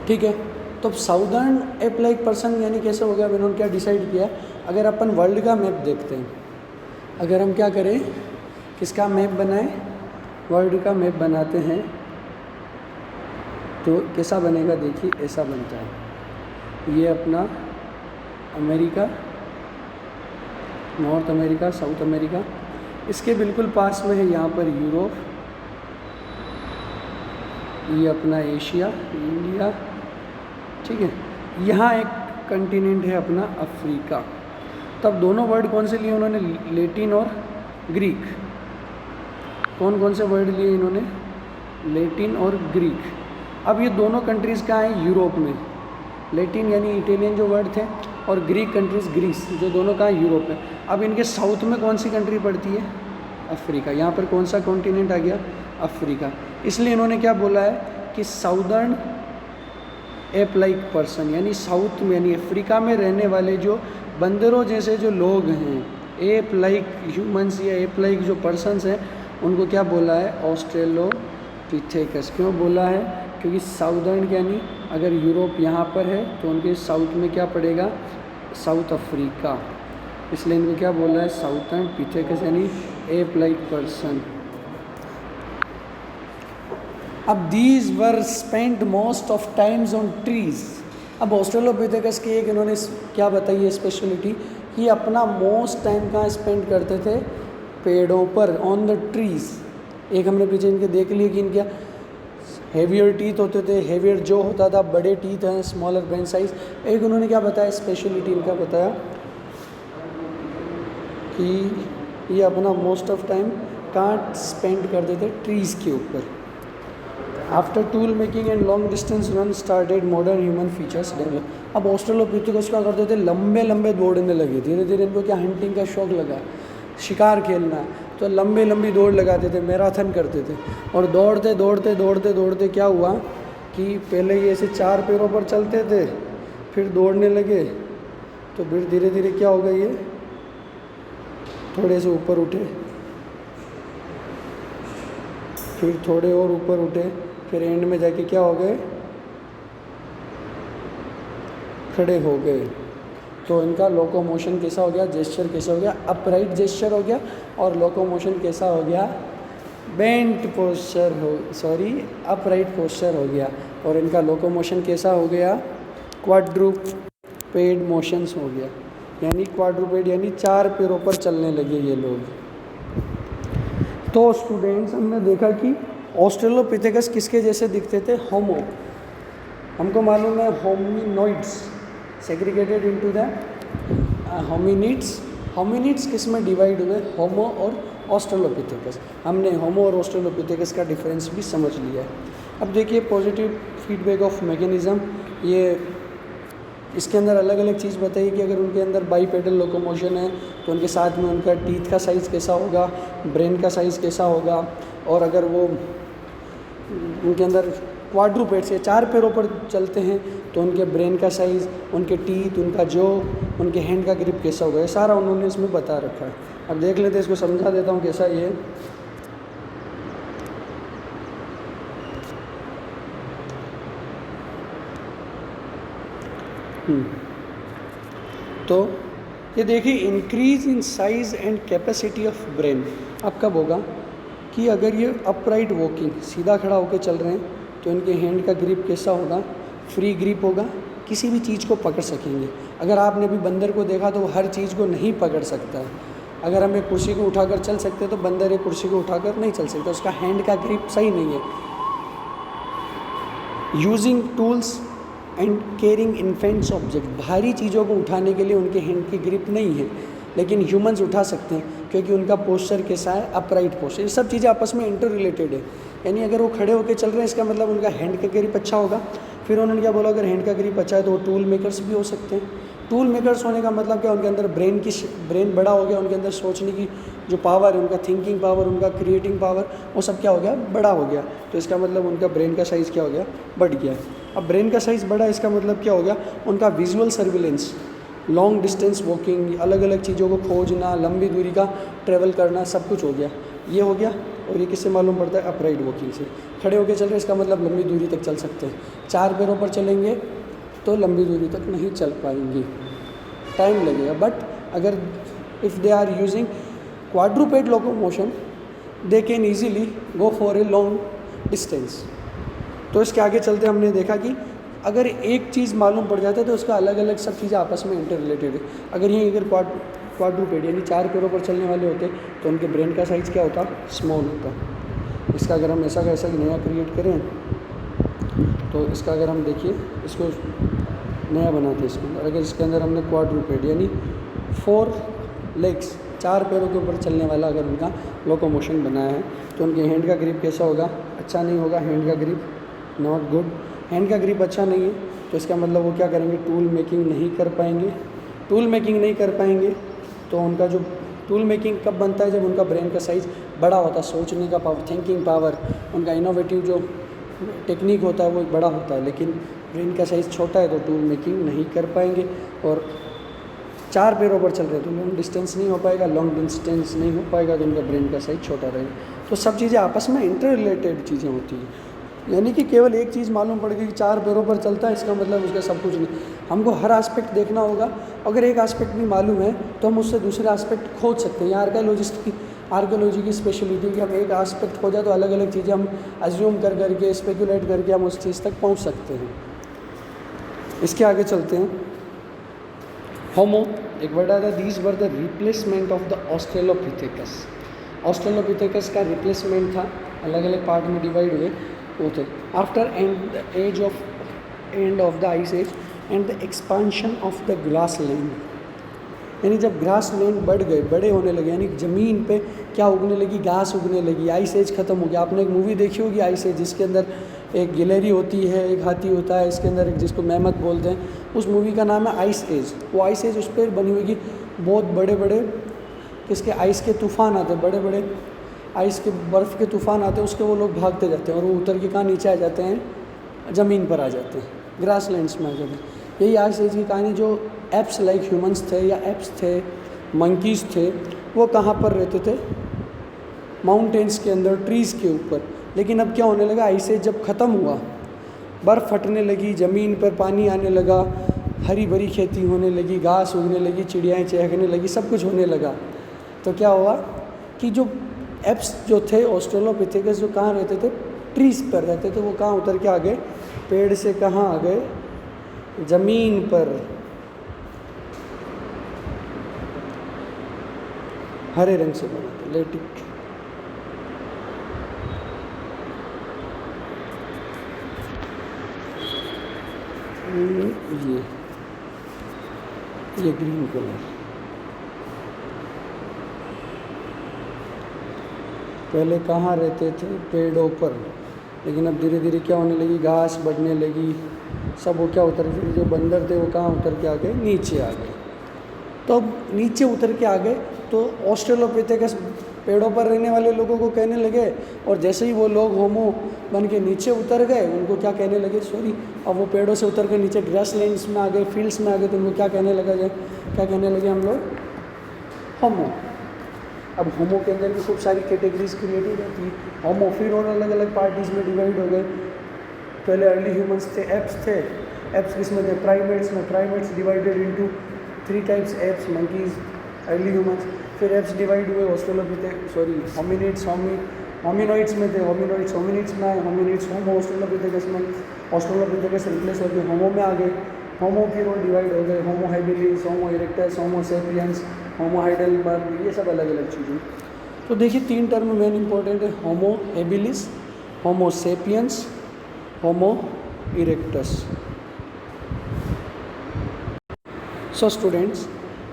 Speaker 1: ठीक है, तो साउदर्न एप लाइक पर्सन यानी कैसे हो गया? अब इन्होंने क्या डिसाइड किया, अगर अपन वर्ल्ड का मैप देखते हैं, अगर हम क्या करें, किसका मैप बनाएं? वर्ल्ड का मैप बनाते हैं, तो कैसा बनेगा? देखिए ऐसा बनता है। ये अपना America, north America, south America, इसके बिल्कुल पास में है यहाँ पर यूरोप, ये अपना एशिया, इंडिया। ठीक है, यहाँ एक कंटिनेंट है अपना अफ्रीका। तब दोनों वर्ड कौन से लिए उन्होंने? लैटिन और ग्रीक। कौन कौन से वर्ड लिए इन्होंने? लैटिन और ग्रीक। अब ये दोनों कंट्रीज़ कहाँ हैं? यूरोप में। लैटिन यानी इटालियन जो वर्ड थे, और ग्रीक कंट्रीज़, ग्रीस, जो दोनों कहाँ? यूरोप में। अब इनके साउथ में कौन सी कंट्री पड़ती है? अफ्रीका। यहाँ पर कौन सा कॉन्टिनेंट आ गया? अफ्रीका। इसलिए इन्होंने क्या बोला है कि साउदर्न एप लाइक पर्सन, यानी साउथ में यानी अफ्रीका में रहने वाले जो बंदरों जैसे जो लोग हैं, एप लाइक ह्यूमंस या एप लाइक जो पर्सन्स हैं, उनको क्या बोला है? ऑस्ट्रेलोपिथेकस। क्यों बोला है? क्योंकि साउदर्न यानी अगर यूरोप यहाँ पर है तो उनके साउथ में क्या पड़ेगा? South Africa. इसलिए इनको क्या बोला है? साउदर्न पिथेकस यानी एप लाइक पर्सन। अब these were spend most of times on trees. अब ऑस्ट्रेलोपिथेकस की एक इन्होंने क्या बताई है स्पेशलिटी, कि अपना मोस्ट टाइम कहाँ स्पेंड करते थे? पेड़ों पर, ऑन द ट्रीज। एक हमने पीछे इनके देख लिए कि इनके हेवियर टीथ होते थे, हेवियर जो होता था, बड़े टीथ हैं, स्मॉलर ब्रेन साइज। एक उन्होंने क्या बताया स्पेशलिटी इनका बताया कि ये अपना मोस्ट ऑफ टाइम कहाँ स्पेंड करते थे? ट्रीज़ के ऊपर। After tool making and long distance run started modern human features develop. अब ऑस्ट्रेलोपिथेकस क्या करते थे? लंबे लंबे दौड़ने लगे। धीरे धीरे इनको क्या हंटिंग का शौक लगा, शिकार खेलना, तो लंबी लंबी दौड़ लगाते थे, मैराथन करते थे। और दौड़ते दौड़ते दौड़ते दौड़ते क्या हुआ कि पहले ये ऐसे 4 पैरों पर चलते थे, फिर दौड़ने लगे, तो फिर धीरे धीरे क्या हो गया, ये थोड़े से ऊपर उठे, फिर थोड़े और ऊपर उठे, फिर एंड में जाके क्या हो गए? खड़े हो गए। तो इनका लोकोमोशन कैसा हो गया? जेस्चर कैसा हो गया? अपराइट जेस्चर हो गया। और लोकोमोशन कैसा हो गया? बेंट पोस्चर अपराइट पोस्चर हो गया। और इनका लोकोमोशन कैसा हो गया? क्वाड्रूपेड मोशंस हो गया। यानी क्वाड्रूपेड यानी 4 पैरों पर चलने लगे ये लोग। तो स्टूडेंट्स, हमने देखा कि ऑस्ट्रेलोपिथेकस किसके जैसे दिखते थे? होमो। हमको मालूम है hominoids segregated into the hominids. Hominids किस में डिवाइड हुए? होमो और ऑस्ट्रेलोपिथेकस। हमने होमो और ऑस्ट्रेलोपिथेकस का डिफरेंस भी समझ लिया है। अब देखिए पॉजिटिव फीडबैक ऑफ मैकेनिज्म। ये इसके अंदर अलग अलग चीज़ बताई कि अगर उनके अंदर बाईपेडल लोकोमोशन है तो उनके साथ में उनका टीथ का साइज़ कैसा होगा, ब्रेन का साइज़ कैसा होगा, और अगर वो उनके अंदर क्वाड्रूपेड से 4 पैरों पर चलते हैं तो उनके ब्रेन का साइज़, उनके टीथ, उनका जो, उनके हैंड का ग्रिप कैसा होगा, ये सारा उन्होंने इसमें बता रखा है। अब देख लेते हैं, इसको समझा देता हूँ कैसा ये। तो ये देखिए, increase in size and capacity of brain अब कब होगा कि अगर ये अपराइट वॉकिंग, सीधा खड़ा होकर चल रहे हैं, तो इनके हैंड का ग्रिप कैसा होगा, फ्री ग्रिप होगा, किसी भी चीज़ को पकड़ सकेंगे। अगर आपने अभी बंदर को देखा तो वो हर चीज़ को नहीं पकड़ सकता है। अगर हम एक कुर्सी को उठाकर चल सकते हैं तो बंदर एक कुर्सी को उठाकर नहीं चल सकता, उसका हैंड का ग्रिप सही नहीं है। Using tools and caring infants object, भारी चीज़ों को उठाने के लिए उनके हैंड की ग्रिप नहीं है, लेकिन ह्यूमंस उठा सकते हैं क्योंकि उनका पोस्चर कैसा है, अपराइट पोस्चर। ये सब चीज़ें आपस में इंटर रिलेटेड है। यानी अगर वो खड़े होकर चल रहे हैं इसका मतलब उनका हैंड का ग्रिप अच्छा होगा। फिर उन्होंने क्या बोला, अगर हैंड का ग्रिप अच्छा है तो वो टूल मेकर्स भी हो सकते हैं। टूल मेकर्स होने का मतलब क्या, उनके अंदर ब्रेन बड़ा हो गया, उनके अंदर सोचने की जो पावर है, उनका थिंकिंग पावर, उनका क्रिएटिंग पावर, वो सब क्या हो गया, बड़ा हो गया। तो इसका मतलब उनका ब्रेन का साइज़ क्या हो गया, बढ़ गया। अब ब्रेन का साइज़ बढ़ा, इसका मतलब क्या हो गया, उनका visual surveillance, long distance walking, अलग अलग चीज़ों को खोजना, लंबी दूरी का ट्रैवल करना, सब कुछ हो गया। ये हो गया। और ये किससे मालूम पड़ता है, अपराइट वॉकिंग से। खड़े होकर चल रहे हैं इसका मतलब लंबी दूरी तक चल सकते हैं। 4 पैरों पर चलेंगे तो लंबी दूरी तक नहीं चल पाएंगे, टाइम लगेगा। बट अगर if they are using quadruped locomotion they can easily go for a long distance. तो इसके आगे चलते हमने देखा कि अगर एक चीज़ मालूम पड़ जाता है तो उसका अलग अलग सब चीज़ें आपस में इंटर रिलेटेड है। अगर ये अगर क्वाड्रूपेड यानी 4 पैरों पर चलने वाले होते तो उनके ब्रेन का साइज़ क्या होता, स्मॉल होता। इसका अगर हम ऐसा कैसा नया क्रिएट करें तो इसका अगर हम देखिए, इसको नया बनाते हैं इसके अंदर। अगर इसके अंदर हमने क्वाड्रूपेड यानी 4 लेग्स, 4 पैरों के ऊपर चलने वाला अगर उनका लोकोमोशन बनाया है तो उनके हैंड का ग्रिप कैसा होगा, अच्छा नहीं होगा। हैंड का ग्रिप नॉट गुड, हैंड का ग्रिप अच्छा नहीं है तो इसका मतलब वो क्या करेंगे, टूल मेकिंग नहीं कर पाएंगे। टूल मेकिंग नहीं कर पाएंगे तो उनका जो टूल मेकिंग कब बनता है, जब उनका ब्रेन का साइज़ बड़ा होता है, सोचने का पावर, थिंकिंग पावर, उनका इनोवेटिव जो टेक्निक होता है वो बड़ा होता है। लेकिन ब्रेन का साइज़ छोटा है तो टूल मेकिंग नहीं कर पाएंगे। और 4 पैरों पर चल रहे तो लॉन्ग डिस्टेंस नहीं हो पाएगा, लॉन्ग डिस्टेंस नहीं हो पाएगा तो उनका ब्रेन का साइज़ छोटा रहेगा। तो सब चीज़ें आपस में इंटर रिलेटेड चीज़ें होती हैं। यानी कि केवल एक चीज़ मालूम पड़ गई कि 4 पैरों पर चलता है, इसका मतलब उसका सब कुछ नहीं। हमको हर एस्पेक्ट देखना होगा। अगर एक एस्पेक्ट भी मालूम है तो हम उससे दूसरे एस्पेक्ट खोज सकते हैं। आर्कियोलॉजी की स्पेशलिटी कि हम एक एस्पेक्ट खोजा तो अलग अलग चीज़ें हम अज्यूम कर करके, स्पेकुलेट करके हम उस चीज़ तक पहुंच सकते हैं। इसके आगे चलते हैं। होमो एक वर्ड आता है, these were the replacement of the Australopithecus. Australopithecus का रिप्लेसमेंट था, अलग अलग पार्ट में डिवाइड हुए वो थे। After end of the ice age and the expansion of the grassland, यानी जब ग्रास लैंड बड़े होने लगे, यानी ज़मीन पे क्या उगने लगी, घास उगने लगी, आइस एज ख़त्म हो गया। आपने एक मूवी देखी होगी आइस एज, जिसके अंदर एक गिलहरी होती है, एक हाथी होता है, इसके अंदर एक जिसको मेमथ बोलते हैं, उस मूवी का नाम है आइस एज। वो आइस एज उस पर बनी हुई कि बहुत बड़े बड़े किसके आइस के तूफ़ान आते, बड़े बड़े आइस के बर्फ़ के तूफ़ान आते हैं, उसके वो लोग भागते जाते हैं और वो उतर के कहाँ नीचे आ जाते हैं, ज़मीन पर आ जाते हैं, ग्रास लैंड्स में आ जाते हैं। यही आइस एज की कहानी। जो एप्स लाइक ह्यूमंस थे या एप्स थे, मंकीज़ थे, वो कहाँ पर रहते थे, माउंटेन्स के अंदर, ट्रीज़ के ऊपर। लेकिन अब क्या होने लगा, आइस एज जब ख़त्म हुआ, बर्फ़ फटने लगी, ज़मीन पर पानी आने लगा, हरी भरी खेती होने लगी, घास उगने लगी, चिड़ियाएँ चहकने लगी, सब कुछ होने लगा। तो क्या हुआ कि जो एप्स जो थे ऑस्ट्रेलोपिथेकस, जो कहाँ रहते थे, ट्रीज़ पर रहते थे, वो कहाँ उतर के आ गए, पेड़ से कहाँ आ गए, ज़मीन पर, हरे रंग से बना था, लेट इट। ये ग्रीन कलर, पहले कहाँ रहते थे, पेड़ों पर, लेकिन अब धीरे धीरे क्या होने लगी, घास बढ़ने लगी, सब वो क्या उतर के, जो बंदर थे वो कहाँ उतर के आ गए, नीचे आ गए। तो अब नीचे उतर के आ गए तो ऑस्ट्रेलोपिथेकस पेड़ों पर रहने वाले लोगों को कहने लगे, और जैसे ही वो लोग होमो बन के नीचे उतर गए, उनको क्या कहने लगे, अब वो पेड़ों से उतर के नीचे ग्रास लैंड्स में आ गए, फील्ड्स में आ गए, तो उनको क्या कहने लगे हम लोग, होमो। अब होमो के अंदर भी खूब सारी कैटेगरीज क्रिएट हो जाती है। होमो फिर और अलग अलग पार्टीज़ में डिवाइड हो गए। पहले अर्ली ह्यूमंस थे, एप्स किस में थे, प्राइमेट्स में। Primates divided into 3 types apps, monkeys, early humans. फिर एप्स डिवाइड हुए होमिनोइड्स में थे, होमिनिड्स में आए, होमिनिड्स होमो ऑस्ट्रेलोपिथेकस में, ऑस्ट्रेलोपिथेकस रिप्लेस होकर होमो में आ गए। होमो फिर वो डिवाइड हो गए, होमो हैबिलिस, होमो इरेक्टस, होमो सेपियंस, होमो हाइडेलबर्ग, ये सब अलग अलग चीज़ें। तो देखिए 3 टर्म मेन इंपॉर्टेंट है, होमो हैबिलिस, होमो सेपियंस, होमो इरेक्टस। सो स्टूडेंट्स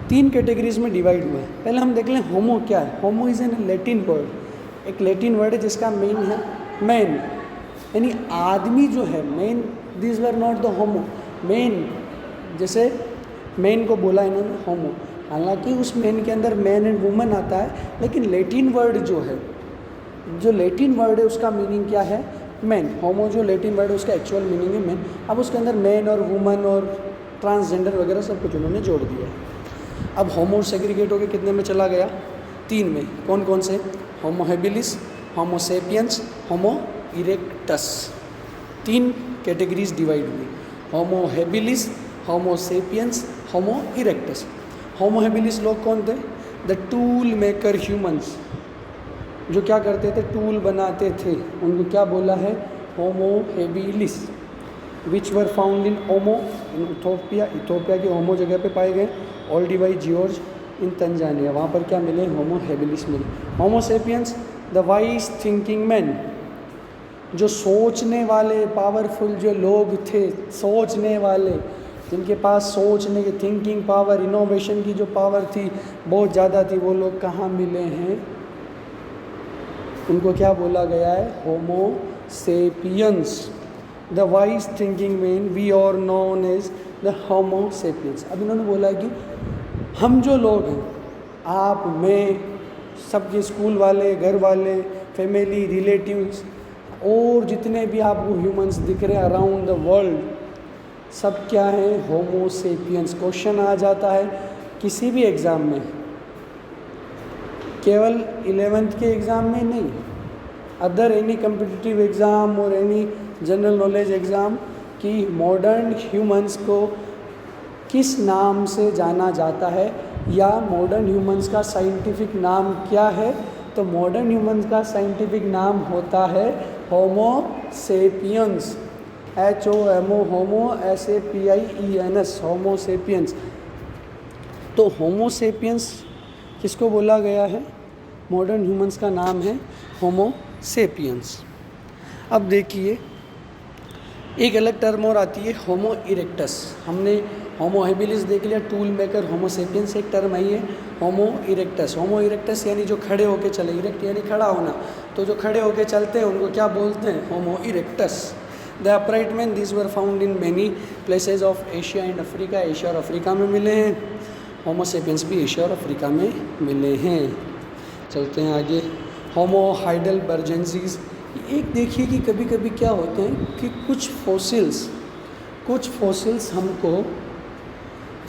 Speaker 1: 3 कैटेगरीज में डिवाइड हुआ है। पहले हम देख लें होमो क्या है। होमो इज़ एन लैटिन वर्ड, एक लैटिन वर्ड है जिसका मेन है मैन, यानी आदमी जो है main. This were not the homo main, जैसे मैन को बोला इन्होंने होमो, हालांकि उस मैन के अंदर मैन एंड वुमन आता है, लेकिन लैटिन वर्ड जो है, जो लैटिन वर्ड है उसका मीनिंग क्या है, मैन। होमो जो लैटिन वर्ड है उसका एक्चुअल मीनिंग है मैन। अब उसके अंदर मैन और वुमन और ट्रांसजेंडर वगैरह सब कुछ उन्होंने जोड़ दिया है। अब होमो सेग्रीगेट होकर कितने में चला गया, 3 में। कौन कौन से, होमो हैबिलिस, होमो सेपियंस, होमो इरेक्टस। 3 कैटेगरीज डिवाइड हुई, होमो हैबिलिस, होमो सेपियंस, होमो इरेक्टस। होमो हैबिलिस लोग कौन थे, द टूल मेकर ह्यूमंस, जो क्या करते थे, टूल बनाते थे, उनको क्या बोला है, homo habilis. Which were found in Omo in Ethiopia, Ethiopia की ओमो जगह पे पाए गए। ओल्डिवाई जियोर्ज इन तंजानिया, वहाँ पर क्या मिले, होमो हैबिलिस मिले। Homo sapiens the wise thinking man, जो सोचने वाले पावरफुल जो लोग थे, सोचने वाले, जिनके पास सोचने की थिंकिंग पावर, इनोवेशन की जो पावर थी बहुत ज़्यादा थी, वो लोग कहाँ मिले हैं, उनको क्या बोला गया है, homo sapiens. The wise thinking man we are known as the homo sapiens. अब इन्होंने बोला है कि हम जो लोग हैं, आप, मैं, सबके स्कूल वाले, घर वाले, फैमिली, रिलेटिव्स और जितने भी आपको ह्यूमंस दिख रहे हैं अराउंड द वर्ल्ड, सब क्या है, होमो सेपियंस। क्वेश्चन आ जाता है किसी भी एग्ज़ाम में, केवल 11th के एग्ज़ाम में नहीं, अदर एनी कम्पिटिटिव एग्ज़ाम और एनी जनरल नॉलेज एग्ज़ाम, कि मॉडर्न ह्यूमंस को किस नाम से जाना जाता है, या मॉडर्न ह्यूमंस का साइंटिफिक नाम क्या है। तो मॉडर्न ह्यूमंस का साइंटिफिक नाम होता है होमो सेपियंस, HOMO, होमो SAPIENS, होमो सेपियंस। तो होमो सेपियंस किसको बोला गया है, मॉडर्न ह्यूमंस का नाम है होमो सेपियंस। अब देखिए एक अलग टर्म और आती है, होमो इरेक्टस। हमने होमो हैबिलिस देख लिया, टूल मेकर, होमो सेपियंस एक टर्म आई है, होमो इरेक्टस। होमो इरेक्टस यानी जो खड़े होके चले, इरेक्ट यानी खड़ा होना, तो जो खड़े होके चलते हैं उनको क्या बोलते हैं, homo erectus. The upright man, this were found in many places of Asia and Africa, Asia और अफ्रीका में मिले हैं। होमो सेपियंस भी एशिया और अफ्रीका में मिले हैं। चलते हैं आगे, होमो हाइडेलबर्जेंसिस। एक देखिए कि कभी कभी क्या होते हैं कि कुछ फॉसिल्स हमको,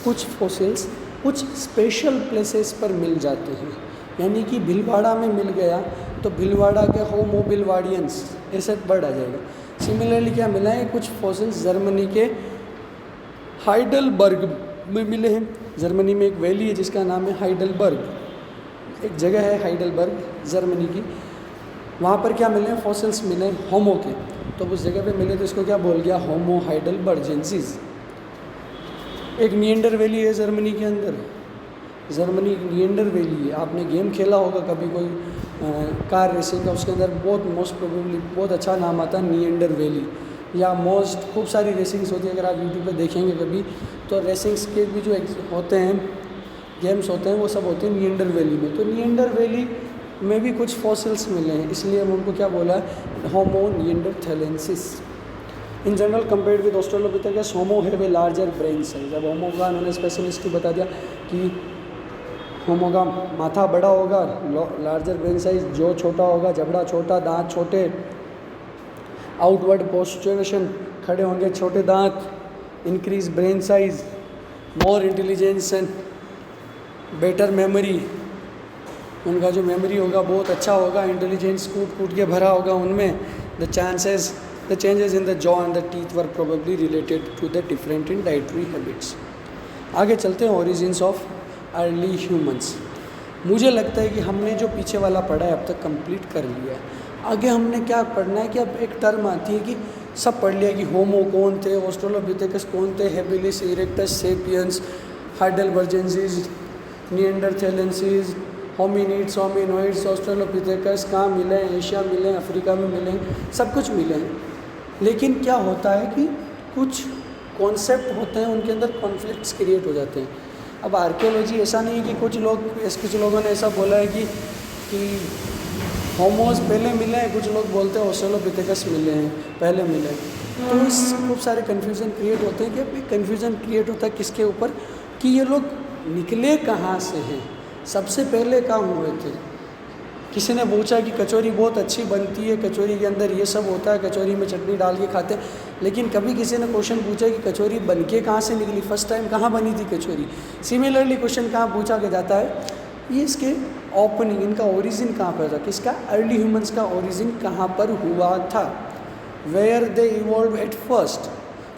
Speaker 1: कुछ फॉसिल्स कुछ स्पेशल प्लेसेस पर मिल जाते हैं, यानी कि भीलवाड़ा में मिल गया तो भीलवाड़ा के होमो बिलवाड़ियंस ऐसे वर्ड आ जाएगा। सिमिलरली क्या मिला है, कुछ फॉसिल्स जर्मनी के हाइडेलबर्ग में मिले हैं। जर्मनी में एक वैली है जिसका नाम है हाइडेलबर्ग, एक जगह है हाइडेलबर्ग जर्मनी की, वहाँ पर क्या मिले, फॉसिल्स मिले होमो के, तो उस जगह पे मिले तो इसको क्या बोल गया, होमो हाइडेलबर्जेंसिस। एक निएंडर वैली है जर्मनी के अंदर, जर्मनी निएंडर वैली है। आपने गेम खेला होगा कभी कोई कार रेसिंग का, उसके अंदर बहुत मोस्ट प्रोबेबली बहुत अच्छा नाम आता है निएंडर वैली, या मोस्ट खूब सारी रेसिंग्स होती है। अगर आप यूट्यूब पे देखेंगे कभी तो रेसिंग्स के भी जो होते हैं गेम्स होते हैं वो सब होते हैं निएंडर वैली में। तो निएंडर वैली में भी कुछ फॉसिल्स मिले हैं, इसलिए हम उनको क्या बोला है, homo neanderthalensis. In general compared with Australopithecus, homo have a larger brain size. अब होमो का उन्होंने स्पेशलिस्ट बता दिया कि होमो का माथा बड़ा होगा, लार्जर ब्रेन साइज, जो छोटा होगा, जबड़ा छोटा, दांत छोटे, आउटवर्ड पोस्चुरेशन, खड़े होंगे छोटे दांत, increase brain size, more intelligence and better memory. उनका जो मेमोरी होगा बहुत अच्छा होगा, इंटेलिजेंस कूट कूट के भरा होगा उनमें। The changes in the jaw and the teeth were probably related to the different in dietary habits. आगे चलते हैं, ओरिजिन्स ऑफ अर्ली ह्यूमंस। मुझे लगता है कि हमने जो पीछे वाला पढ़ा है अब तक कंप्लीट कर लिया है। आगे हमने क्या पढ़ना है कि अब एक टर्म आती है कि सब पढ़ लिया कि होमो कौन थे, ऑस्ट्रेलोपिथेकस कौन थे, habilis erectus sapiens, heidelbergensis, neanderthalensis, hominids, hominoids, Australopithecus कहाँ मिले हैं, एशिया मिले हैं, अफ्रीका में मिले हैं, सब कुछ मिले हैं। लेकिन क्या होता है कि कुछ कॉन्सेप्ट होते हैं उनके अंदर कॉन्फ्लिक्ट्स क्रिएट हो जाते हैं। अब आर्कियोलॉजी ऐसा नहीं है कि कुछ लोगों ने ऐसा बोला है कि होमोस पहले मिले हैं, कुछ लोग बोलते हैं ऑस्ट्रेलोपिथेकस मिले हैं पहले मिले हैं। तो इस खूब सारे कन्फ्यूज़न क्रिएट होते हैं कि अभी कन्फ्यूज़न क्रिएट होता है किसके ऊपर कि ये लोग निकले कहाँ से हैं, सबसे पहले कहाँ हुए थे। किसी ने पूछा कि कचौरी बहुत अच्छी बनती है, कचौरी के अंदर ये सब होता है, कचौरी में चटनी डाल के खाते हैं, लेकिन कभी किसी ने क्वेश्चन पूछा कि कचौरी बन के कहाँ से निकली, फर्स्ट टाइम कहाँ बनी थी कचौरी। सिमिलरली क्वेश्चन कहाँ पूछा के जाता है, ये इसके ओपनिंग, इनका ओरिजिन कहाँ पर था, किसका, अर्ली ह्यूमंस का ओरिजिन कहाँ पर हुआ था, where they evolve at first,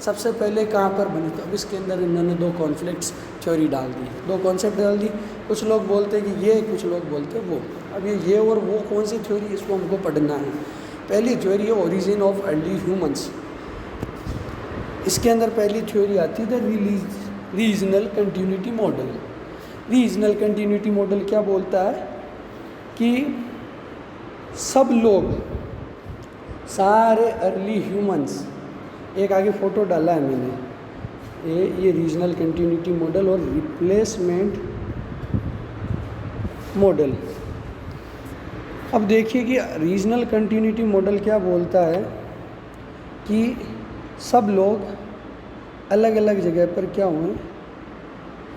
Speaker 1: सबसे पहले कहाँ पर बनी। तो अब इसके अंदर इन्होंने दो कॉन्फ्लिक्ट्स थ्योरी डाल दी, दो कॉन्सेप्ट डाल दी। कुछ लोग बोलते हैं कि ये, कुछ लोग बोलते हैं वो। अब ये और वो कौन सी थ्योरी, इसको हमको पढ़ना है। पहली थ्योरी है ओरिजिन ऑफ अर्ली ह्यूमंस। इसके अंदर पहली थ्योरी आती है the regional continuity model. Regional continuity model क्या बोलता है कि सब लोग, सारे अर्ली ह्यूमंस, एक आगे फ़ोटो डाला है मैंने, ये रीजनल कंटिन्यूटी मॉडल और रिप्लेसमेंट मॉडल। अब देखिए कि रीजनल कंटिन्यूटी मॉडल क्या बोलता है कि सब लोग अलग अलग जगह पर क्या हुए,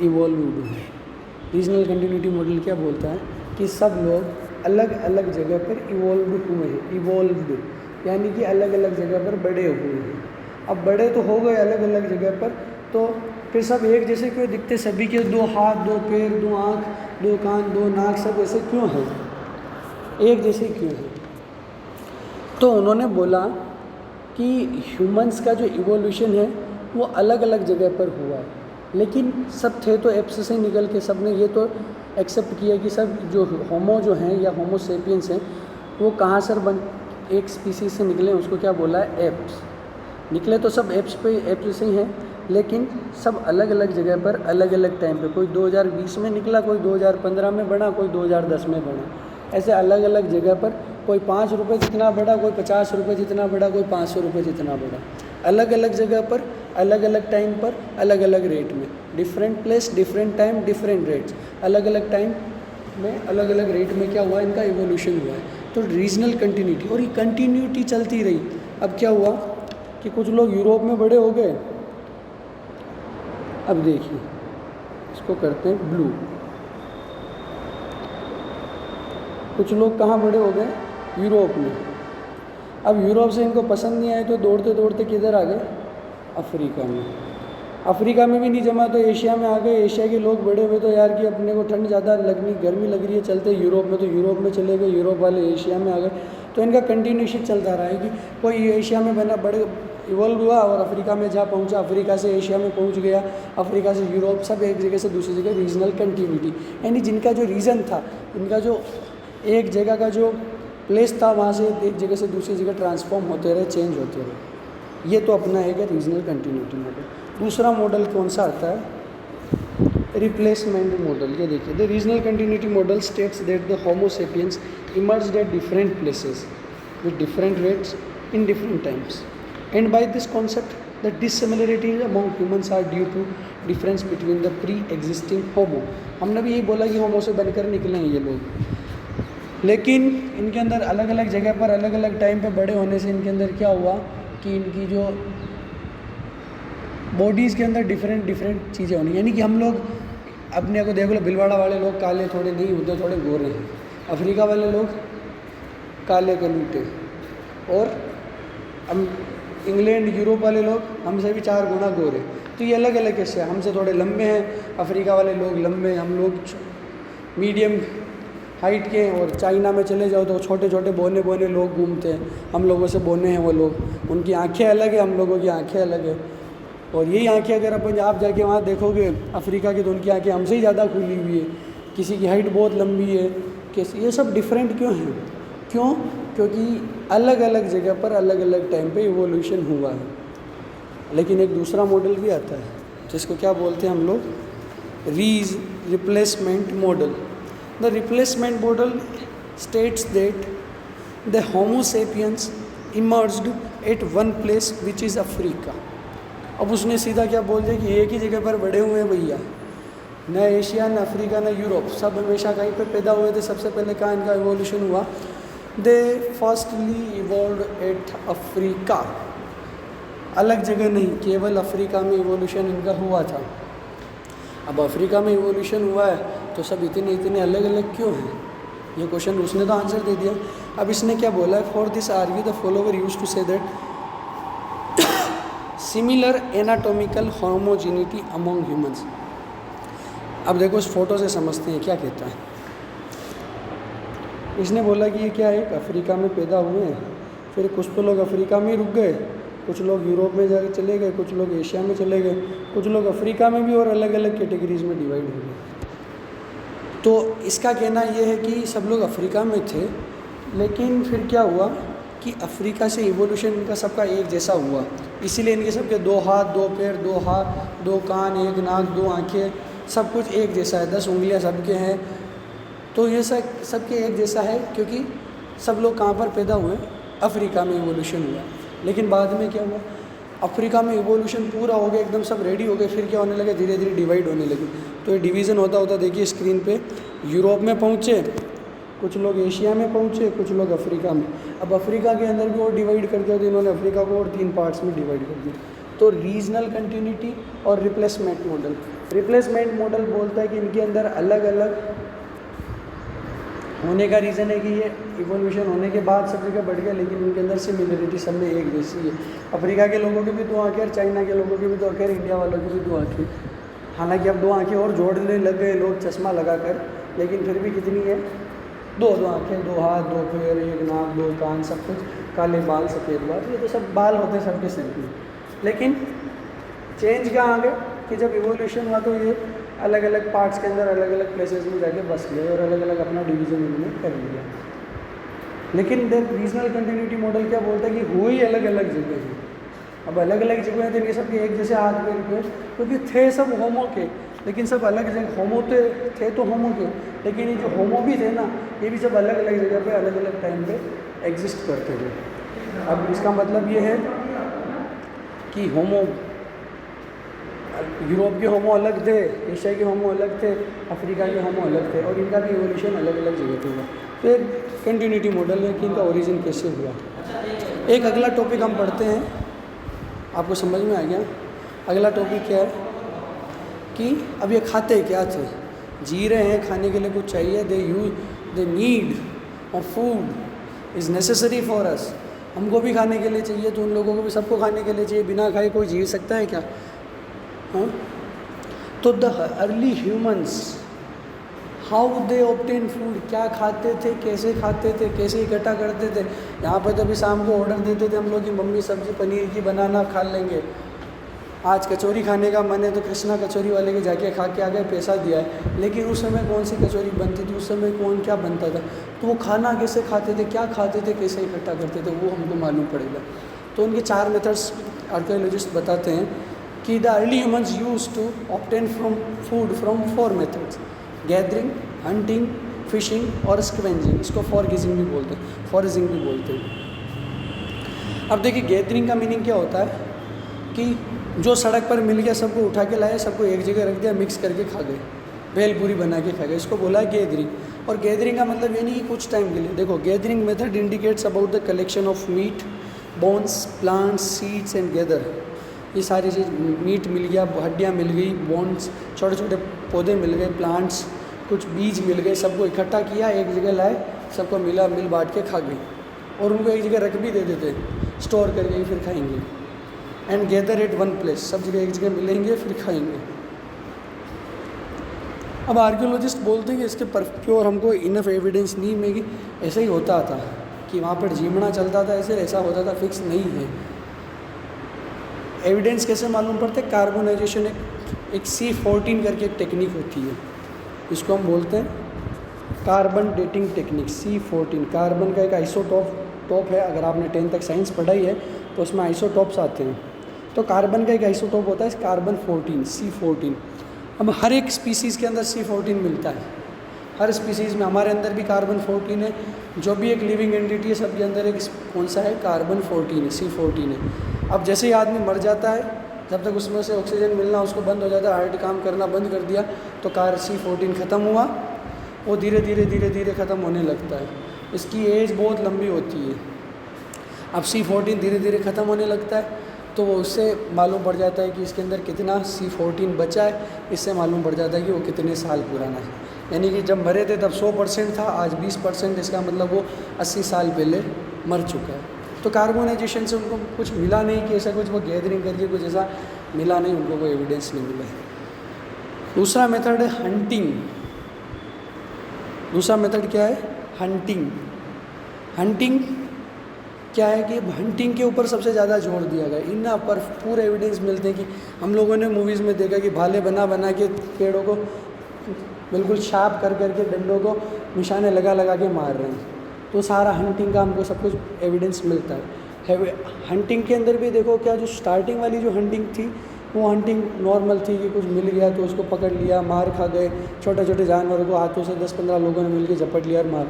Speaker 1: इवॉल्व हुए। रीजनल कंटिन्यूटी मॉडल क्या बोलता है कि सब लोग अलग अलग जगह पर इवॉल्व हुए हैं, इवॉल्व्ड यानी कि अलग अलग जगह पर बड़े हुए हैं। अब बड़े तो हो गए अलग अलग जगह पर, तो फिर सब एक जैसे क्यों दिखते, सभी के दो हाथ, दो पैर, दो आँख, दो कान, दो नाक, सब ऐसे क्यों हैं, एक जैसे क्यों हैं। तो उन्होंने बोला कि ह्यूमंस का जो इवोल्यूशन है वो अलग अलग जगह पर हुआ है, लेकिन सब थे तो एप्स से निकल के, सब ने ये तो एक्सेप्ट किया कि सब जो होमो जो हैं या होमो सेपियंस हैं वो कहाँ से बन, एक स्पीसीज से निकले, उसको क्या बोला है, एप्स। निकले तो सब एप्स से ही हैं, लेकिन सब अलग अलग जगह पर अलग अलग टाइम पे, कोई 2020 में निकला, कोई 2015 में बना, कोई 2010 में बना, ऐसे अलग अलग जगह पर। कोई 5 रुपये जितना बड़ा, कोई 50 रुपये जितना बड़ा, कोई 500 रुपये जितना बड़ा, अलग अलग जगह पर अलग अलग टाइम पर अलग अलग रेट में, different place different time different rates, अलग अलग टाइम में अलग अलग रेट में क्या हुआ, इनका इवोल्यूशन हुआ है। तो रीजनल कंटिन्यूटी, और ये कंटिन्यूटी चलती रही। अब क्या हुआ कि कुछ लोग यूरोप में बड़े हो गए। अब देखिए इसको करते हैं ब्लू। कुछ लोग कहाँ बड़े हो गए, यूरोप में। अब यूरोप से इनको पसंद नहीं आए तो दौड़ते दौड़ते किधर आ गए, अफ्रीका में। अफ्रीका में भी नहीं जमा तो एशिया में आ गए। एशिया के लोग बड़े हुए तो यार कि अपने को ठंड ज़्यादा लगनी, गर्मी लग रही है, चलते यूरोप में, तो यूरोप में चले गए, यूरोप वाले एशिया में आ गए। तो इनका कंटिन्यूशन चलता रहा है कि कोई एशिया में बना, बड़े इवॉल्व हुआ और अफ्रीका में जा पहुंचा, अफ्रीका से एशिया में पहुंच गया, अफ्रीका से यूरोप, सब एक जगह से दूसरी जगह। रीजनल कंटिन्यूटी यानी जिनका जो रीजन था, इनका जो एक जगह का जो प्लेस था, वहाँ से एक जगह से दूसरी जगह ट्रांसफॉर्म होते रहे, चेंज होते रहे। ये तो अपना है रीजनल कंटिन्यूटी मॉडल। दूसरा मॉडल कौन सा आता है, रिप्लेसमेंट मॉडल। ये देखिए, the regional continuity model states that the homo sapiens emerged at different places with different rates in different times, and by this concept the dissimilarities among humans are due to difference between the pre-existing homo। हमने भी यही बोला कि होमो से बनकर निकले हैं ये लोग, लेकिन इनके अंदर अलग अलग जगह पर अलग अलग टाइम पे बड़े होने से इनके अंदर क्या हुआ कि इनकी जो बॉडीज़ के अंदर डिफरेंट चीज़ें होनी। यानी कि हम लोग अपने को देख लो, भिलवाड़ा वाले लोग काले थोड़े नहीं होते, थोड़े गोरे हैं। अफ्रीका वाले लोग काले कलूटे, और हम इंग्लैंड यूरोप वाले लोग हमसे भी 4 गुना गोरे। तो ये अलग अलग कैसे, हमसे थोड़े लंबे हैं, अफ्रीका वाले लोग लंबे, हम लोग मीडियम हाइट के। और चाइना में चले जाओ तो छोटे छोटे बौने बौने लोग घूमते हैं, हम लोगों से बौने हैं वो लोग, उनकी आंखें अलग है, हम लोगों की आंखें अलग है। और यही आँखें अगर अपन आप जाके वहाँ देखोगे अफ्रीका की, तो उनकी आँखें हमसे ही ज़्यादा खुली हुई है, किसी की हाइट बहुत लंबी है, किसी, ये सब डिफरेंट क्यों हैं? क्यों? क्योंकि अलग अलग जगह पर अलग अलग टाइम पे इवोल्यूशन हुआ है। लेकिन एक दूसरा मॉडल भी आता है जिसको क्या बोलते हैं हम लोग, replacement model. The replacement model states that the homo sapiens emerged at one place which is Africa. अब उसने सीधा क्या बोल दिया कि एक ही जगह पर बड़े हुए हैं भैया, न एशिया, न अफ्रीका, न यूरोप, सब हमेशा कहीं पे पैदा हुए थे। सबसे पहले कहाँ इनका इवोल्यूशन हुआ? दे फर्स्टली इवॉल्व्ड एट अफ्रीका। अलग जगह नहीं, केवल अफ्रीका में इवोल्यूशन इनका हुआ था। अब अफ्रीका में इवोल्यूशन हुआ है तो सब इतने अलग अलग क्यों हैं? ये क्वेश्चन उसने तो आंसर दे दिया। अब इसने क्या बोला है? For this argue the follower use to say that similar anatomical homogeneity among humans. अब देखो इस फोटो से समझते हैं क्या कहता है। इसने बोला कि ये क्या है, अफ्रीका में पैदा हुए हैं, फिर कुछ तो लोग अफ्रीका में ही रुक गए, कुछ लोग यूरोप में जाकर चले गए, कुछ लोग एशिया में चले गए, कुछ लोग अफ्रीका में भी और अलग अलग कैटेगरीज में डिवाइड हो गए। तो इसका कहना यह है कि सब लोग अफ्रीका में थे, लेकिन फिर क्या हुआ कि अफ्रीका से इवोल्यूशन इनका सबका एक जैसा हुआ, इसीलिए इनके सबके 2 हाथ 2 पैर 2 हाथ 2 कान 1 नाक 2 आँखें, सब कुछ एक जैसा है, 10 उंगलियां सबके हैं। तो ये सबके एक जैसा है क्योंकि सब लोग कहाँ पर पैदा हुए? अफ्रीका में इवोल्यूशन हुआ। लेकिन बाद में क्या हुआ? अफ्रीका में इवोल्यूशन पूरा हो गया, एकदम सब रेडी हो गए, फिर क्या होने लगे? धीरे धीरे डिवाइड होने लगे। तो ये डिवीज़न होता होता देखिए स्क्रीन पे, यूरोप में पहुँचे, कुछ लोग एशिया में पहुँचे, कुछ लोग अफ्रीका में। अब अफ्रीका के अंदर भी और डिवाइड कर दिया, तो इन्होंने अफ्रीका को और 3 पार्ट्स में डिवाइड कर दिया। तो रीजनल कंटिन्यूटी और रिप्लेसमेंट मॉडल। रिप्लेसमेंट मॉडल बोलता है कि इनके अंदर अलग अलग होने का रीज़न है कि ये इवोल्यूशन होने के बाद सब जगह बढ़ गया, लेकिन इनके अंदर सिमिलरिटी सब में एक जैसी है। अफ्रीका के लोगों की भी 2 आँखें और चाइना के लोगों की भी 2 आँखें, इंडिया वालों की भी 2 आँखें। हालांकि अब 2 आँखें और जोड़ने लग गए लोग चश्मा लगाकर, लेकिन फिर भी कितनी है? 2 आँखें 2 हाथ 2 पैर 1 नाक 2 कान, सब कुछ, काले बाल सफ़ेद बाल, ये तो सब बाल होते हैं सबके सिर में। लेकिन चेंज कहाँ आ गया कि जब इवोल्यूशन हुआ तो ये अलग अलग पार्ट्स के अंदर अलग अलग प्लेसेस में जाके बस गए और अलग अलग अपना डिवीज़न इन्होंने कर लिया। लेकिन रीजनल कंटिन्यूटी मॉडल क्या बोलता है कि हुई अलग अलग जगह है। अब अलग अलग जगह हैं तो इनके सबके एक जैसे हाथ पैर पे, क्योंकि थे सब होमो के, लेकिन सब अलग जगह होमो थे तो होमो के, लेकिन ये जो होमो भी थे ना, ये भी सब अलग अलग जगह पे अलग अलग टाइम पे एग्जिस्ट करते थे। अब इसका मतलब ये है कि होमो, यूरोप के होमो अलग थे, एशिया के होमो अलग थे, अफ्रीका के होमो अलग थे, और इनका भी इवोल्यूशन अलग अलग जगह पे हुआ। फिर कंटिन्यूटी मॉडल है कि इनका ओरिजिन कैसे हुआ। एक अगला टॉपिक हम पढ़ते हैं, आपको समझ में आ गया? अगला टॉपिक क्या है कि अब ये खाते क्या थे? जी रहे हैं, खाने के लिए कुछ चाहिए, they need of food is necessary for us. हमको भी खाने के लिए चाहिए, तो उन लोगों को भी, सबको खाने के लिए चाहिए। बिना खाए कोई जी सकता है क्या? हाँ। तो the early humans how they obtain food, क्या खाते थे, कैसे खाते थे, कैसे इकट्ठा करते थे। यहाँ पर तो अभी शाम को ऑर्डर देते थे हम लोग कि मम्मी सब्ज़ी पनीर की बनाना, खा लेंगे। आज कचौरी खाने का मन है तो कृष्णा कचौरी वाले के जाके खा के आ गए, पैसा दिया है। लेकिन उस समय कौन सी कचौरी बनती थी, उस समय कौन क्या बनता था, तो वो खाना कैसे खाते थे, क्या खाते थे, कैसे इकट्ठा करते थे, वो हमको मालूम पड़ेगा। तो उनके 4 मेथड्स आर्कियोलॉजिस्ट बताते हैं कि the early humans use to obtain from food from 4 methods: gathering, hunting, fishing और स्क्वेंजिंग। इसको फॉरगेजिंग भी बोलते हैं, फॉरेजिंग भी बोलते हैं। अब देखिए गैदरिंग का मीनिंग क्या होता है कि जो सड़क पर मिल गया सबको उठा के लाए, सबको एक जगह रख दिया, मिक्स करके खा गए, भेलपूरी बना के खा गए, इसको बोला है गैदरिंग। और गैदरिंग का मतलब ये नहीं कि कुछ टाइम के लिए। देखो gathering method indicates about the collection of meat, bones, plants, seeds and gather. ये सारी चीज़, मीट मिल गया, हड्डियाँ मिल गई, बोन्स, छोटे छोटे पौधे मिल गए, प्लांट्स, कुछ बीज मिल गए, सबको इकट्ठा किया, एक जगह लाए, सबको मिल बांट के खा गए, और उनको एक जगह रख भी देते थे, स्टोर करके फिर खाएंगे। And gather at one place, सब जगह एक जगह मिलेंगे फिर खाएंगे। अब आर्कियोलॉजिस्ट बोलते हैं कि इसके प्योर हमको इनफ एविडेंस नहीं में कि ऐसा ही होता था, कि वहाँ पर जीवना चलता था, ऐसा होता था, फिक्स नहीं है। एविडेंस कैसे मालूम पड़ता है? कार्बोनाइजेशन एक C14 करके एक टेक्निक होती है, इसको हम बोलते हैं carbon dating technique. C14 carbon का एक आइसोटॉप है। अगर आपने 10th तक साइंस पढ़ाई है तो उसमें आइसोटॉप्स आते हैं। तो कार्बन का एक आइसोटॉप होता है कार्बन 14, C14। अब हर एक स्पीसीज़ के अंदर C14 मिलता है, हर स्पीसीज़ में। हमारे अंदर भी कार्बन 14 है। जो भी एक लिविंग एंटिटी है सबके अंदर एक कौन सा है? कार्बन 14 है, C14 है। अब जैसे ही आदमी मर जाता है, जब तक उसमें से ऑक्सीजन मिलना उसको बंद हो जाता है, हार्ट काम करना बंद कर दिया, तो C14 ख़त्म हुआ, वो धीरे धीरे ख़त्म होने लगता है। इसकी एज बहुत लंबी होती है। अब C14 धीरे धीरे ख़त्म होने लगता है, तो वो उससे मालूम पड़ जाता है कि इसके अंदर कितना C14 बचा है। इससे मालूम पड़ जाता है कि वो कितने साल पुराना है। यानी कि जब मरे थे तब 100% था, आज 20%। इसका मतलब वो 80 साल पहले मर चुका है। तो कार्बोनाइजेशन से उनको कुछ मिला नहीं कि ऐसा कुछ वो गैदरिंग करके कुछ ऐसा मिला नहीं, उनको कोई एविडेंस नहीं मिला है। दूसरा मेथड है हंटिंग। दूसरा मेथड क्या है? हंटिंग। हंटिंग क्या है कि हंटिंग के ऊपर सबसे ज़्यादा जोर दिया गया। इन पर पूरे एविडेंस मिलते हैं कि हम लोगों ने मूवीज़ में देखा कि भाले बना के पेड़ों को बिल्कुल शार्प कर करके डंडों को निशाने लगा के मार रहे हैं। तो सारा हंटिंग का हमको सब कुछ एविडेंस मिलता है। हंटिंग के अंदर भी देखो क्या, जो स्टार्टिंग वाली जो हंटिंग थी वो हंटिंग नॉर्मल थी कि कुछ मिल गया तो उसको पकड़ लिया, मार खा गए। छोटे छोटे जानवरों को हाथों से 10-15 लोगों ने मिलकर झपट लिया और मार।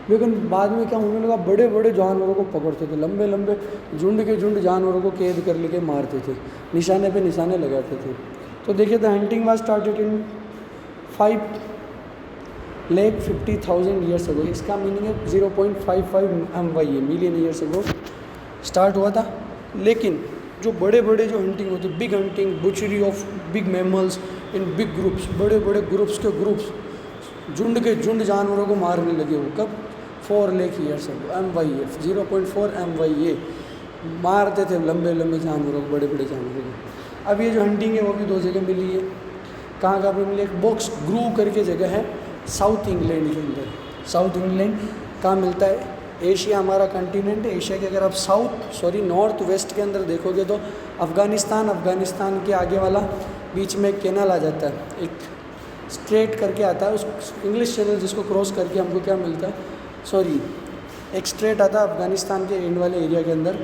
Speaker 1: लेकिन बाद में क्या होने लगा, बड़े बड़े जानवरों को पकड़ते थे, लंबे लंबे झुंड के झुंड जानवरों को कैद कर लेके मारते थे, निशाने पे निशाने लगाते थे। तो देखिए the hunting was started in 5,50,000 years ago. इसका मीनिंग है 0.55 MYA, million years ago start हुआ था। लेकिन जो बड़े बड़े जो हंटिंग होती है, big hunting, बुचरी of big mammals in big groups, बड़े बड़े ग्रुप्स के ग्रुप्स, झुंड के झुंड जानवरों को मारने लगे। वो कब? 4 lakh years ago. MYA 0.4 MYA मारते थे लंबे लंबे जानवरों को, बड़े बड़े जानवरों को। अब ये जो हंटिंग है वो भी 2 जगह मिली है। कहाँ पे मिली? एक बॉक्स ग्रू करके जगह है साउथ इंग्लैंड के अंदर। साउथ इंग्लैंड कहाँ मिलता है? एशिया हमारा कंटिनेंट है। एशिया के अगर आप नॉर्थ वेस्ट के अंदर देखोगे तो अफ़गानिस्तान के आगे वाला बीच में एक कैनाल आ जाता है, एक स्ट्रेट करके आता है। उस इंग्लिश चैनल जिसको क्रॉस करके हमको क्या मिलता है, एक स्ट्रेट आता है अफ़गानिस्तान के एंड वाले एरिया के अंदर।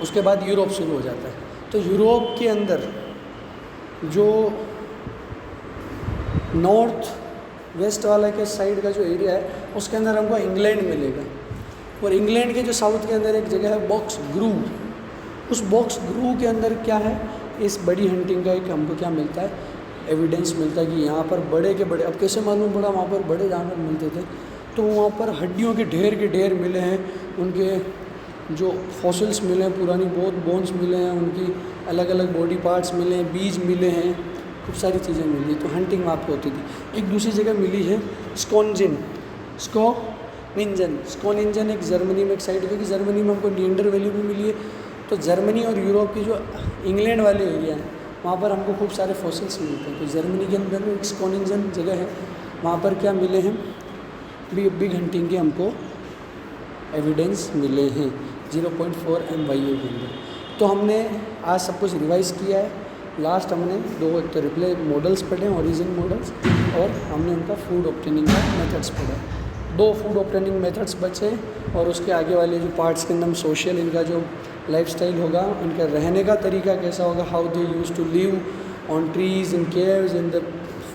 Speaker 1: उसके बाद यूरोप शुरू हो जाता है। तो यूरोप के अंदर जो नॉर्थ वेस्ट वाला के साइड का जो एरिया है उसके अंदर हमको इंग्लैंड मिलेगा। और इंग्लैंड के जो साउथ के अंदर एक जगह है बॉक्स ग्रू। उस बॉक्स ग्रू के अंदर क्या है? इस बड़ी हंटिंग का एक हमको क्या मिलता है? एविडेंस मिलता है कि यहाँ पर बड़े के बड़े, अब कैसे मालूम पड़ा वहाँ पर बड़े जानवर मिलते थे? तो वहाँ पर हड्डियों के ढेर मिले हैं, उनके जो फॉसिल्स मिले हैं, पुरानी बहुत बोन्स मिले हैं, उनकी अलग अलग बॉडी पार्ट्स मिले हैं, बीज मिले हैं, खूब सारी चीज़ें मिली। तो हंटिंग वहाँ पे होती थी। एक दूसरी जगह मिली है स्कोनिंजन एक जर्मनी में एक साइड, क्योंकि जर्मनी में हमको निएंडर वैली भी मिली है। तो जर्मनी और यूरोप की जो इंग्लैंड वाले एरिया हैं वहाँ पर हमको खूब सारे फॉसिल्स मिलते हैं। तो जर्मनी के अंदर एक स्कोनिंजन जगह है, वहाँ पर क्या मिले हैं? बिग हंटिंग के हमको एविडेंस मिले हैं 0.4 MYA के अंदर। तो हमने आज सब कुछ रिवाइज़ किया है। लास्ट हमने 2 तो रिप्ले मॉडल्स पढ़े, ओरिजिन मॉडल्स, और हमने उनका फूड ऑब्टेनिंग का मेथड्स पढ़ा। 2 फूड ऑब्टेनिंग मेथड्स बचे, और उसके आगे वाले जो पार्ट्स के अंदर हम सोशल, इनका जो लाइफस्टाइल होगा, इनका रहने का तरीका कैसा होगा, how they use to live on trees, in caves, in the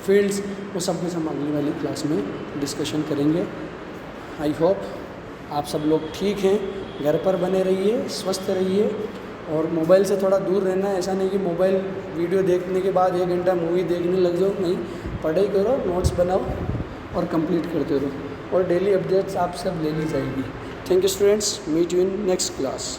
Speaker 1: fields, वो सब कुछ हम अगली वाली क्लास में डिस्कशन करेंगे। आई होप आप सब लोग ठीक हैं, घर पर बने रहिए, स्वस्थ रहिए, और मोबाइल से थोड़ा दूर रहना है। ऐसा नहीं कि मोबाइल वीडियो देखने के बाद 1 घंटा मूवी देखने लग जाओ, नहीं, पढ़ाई करो, नोट्स बनाओ और कंप्लीट करते रहो, और डेली अपडेट्स आप सब ले ली जाएगी। Thank you students, meet you in next class.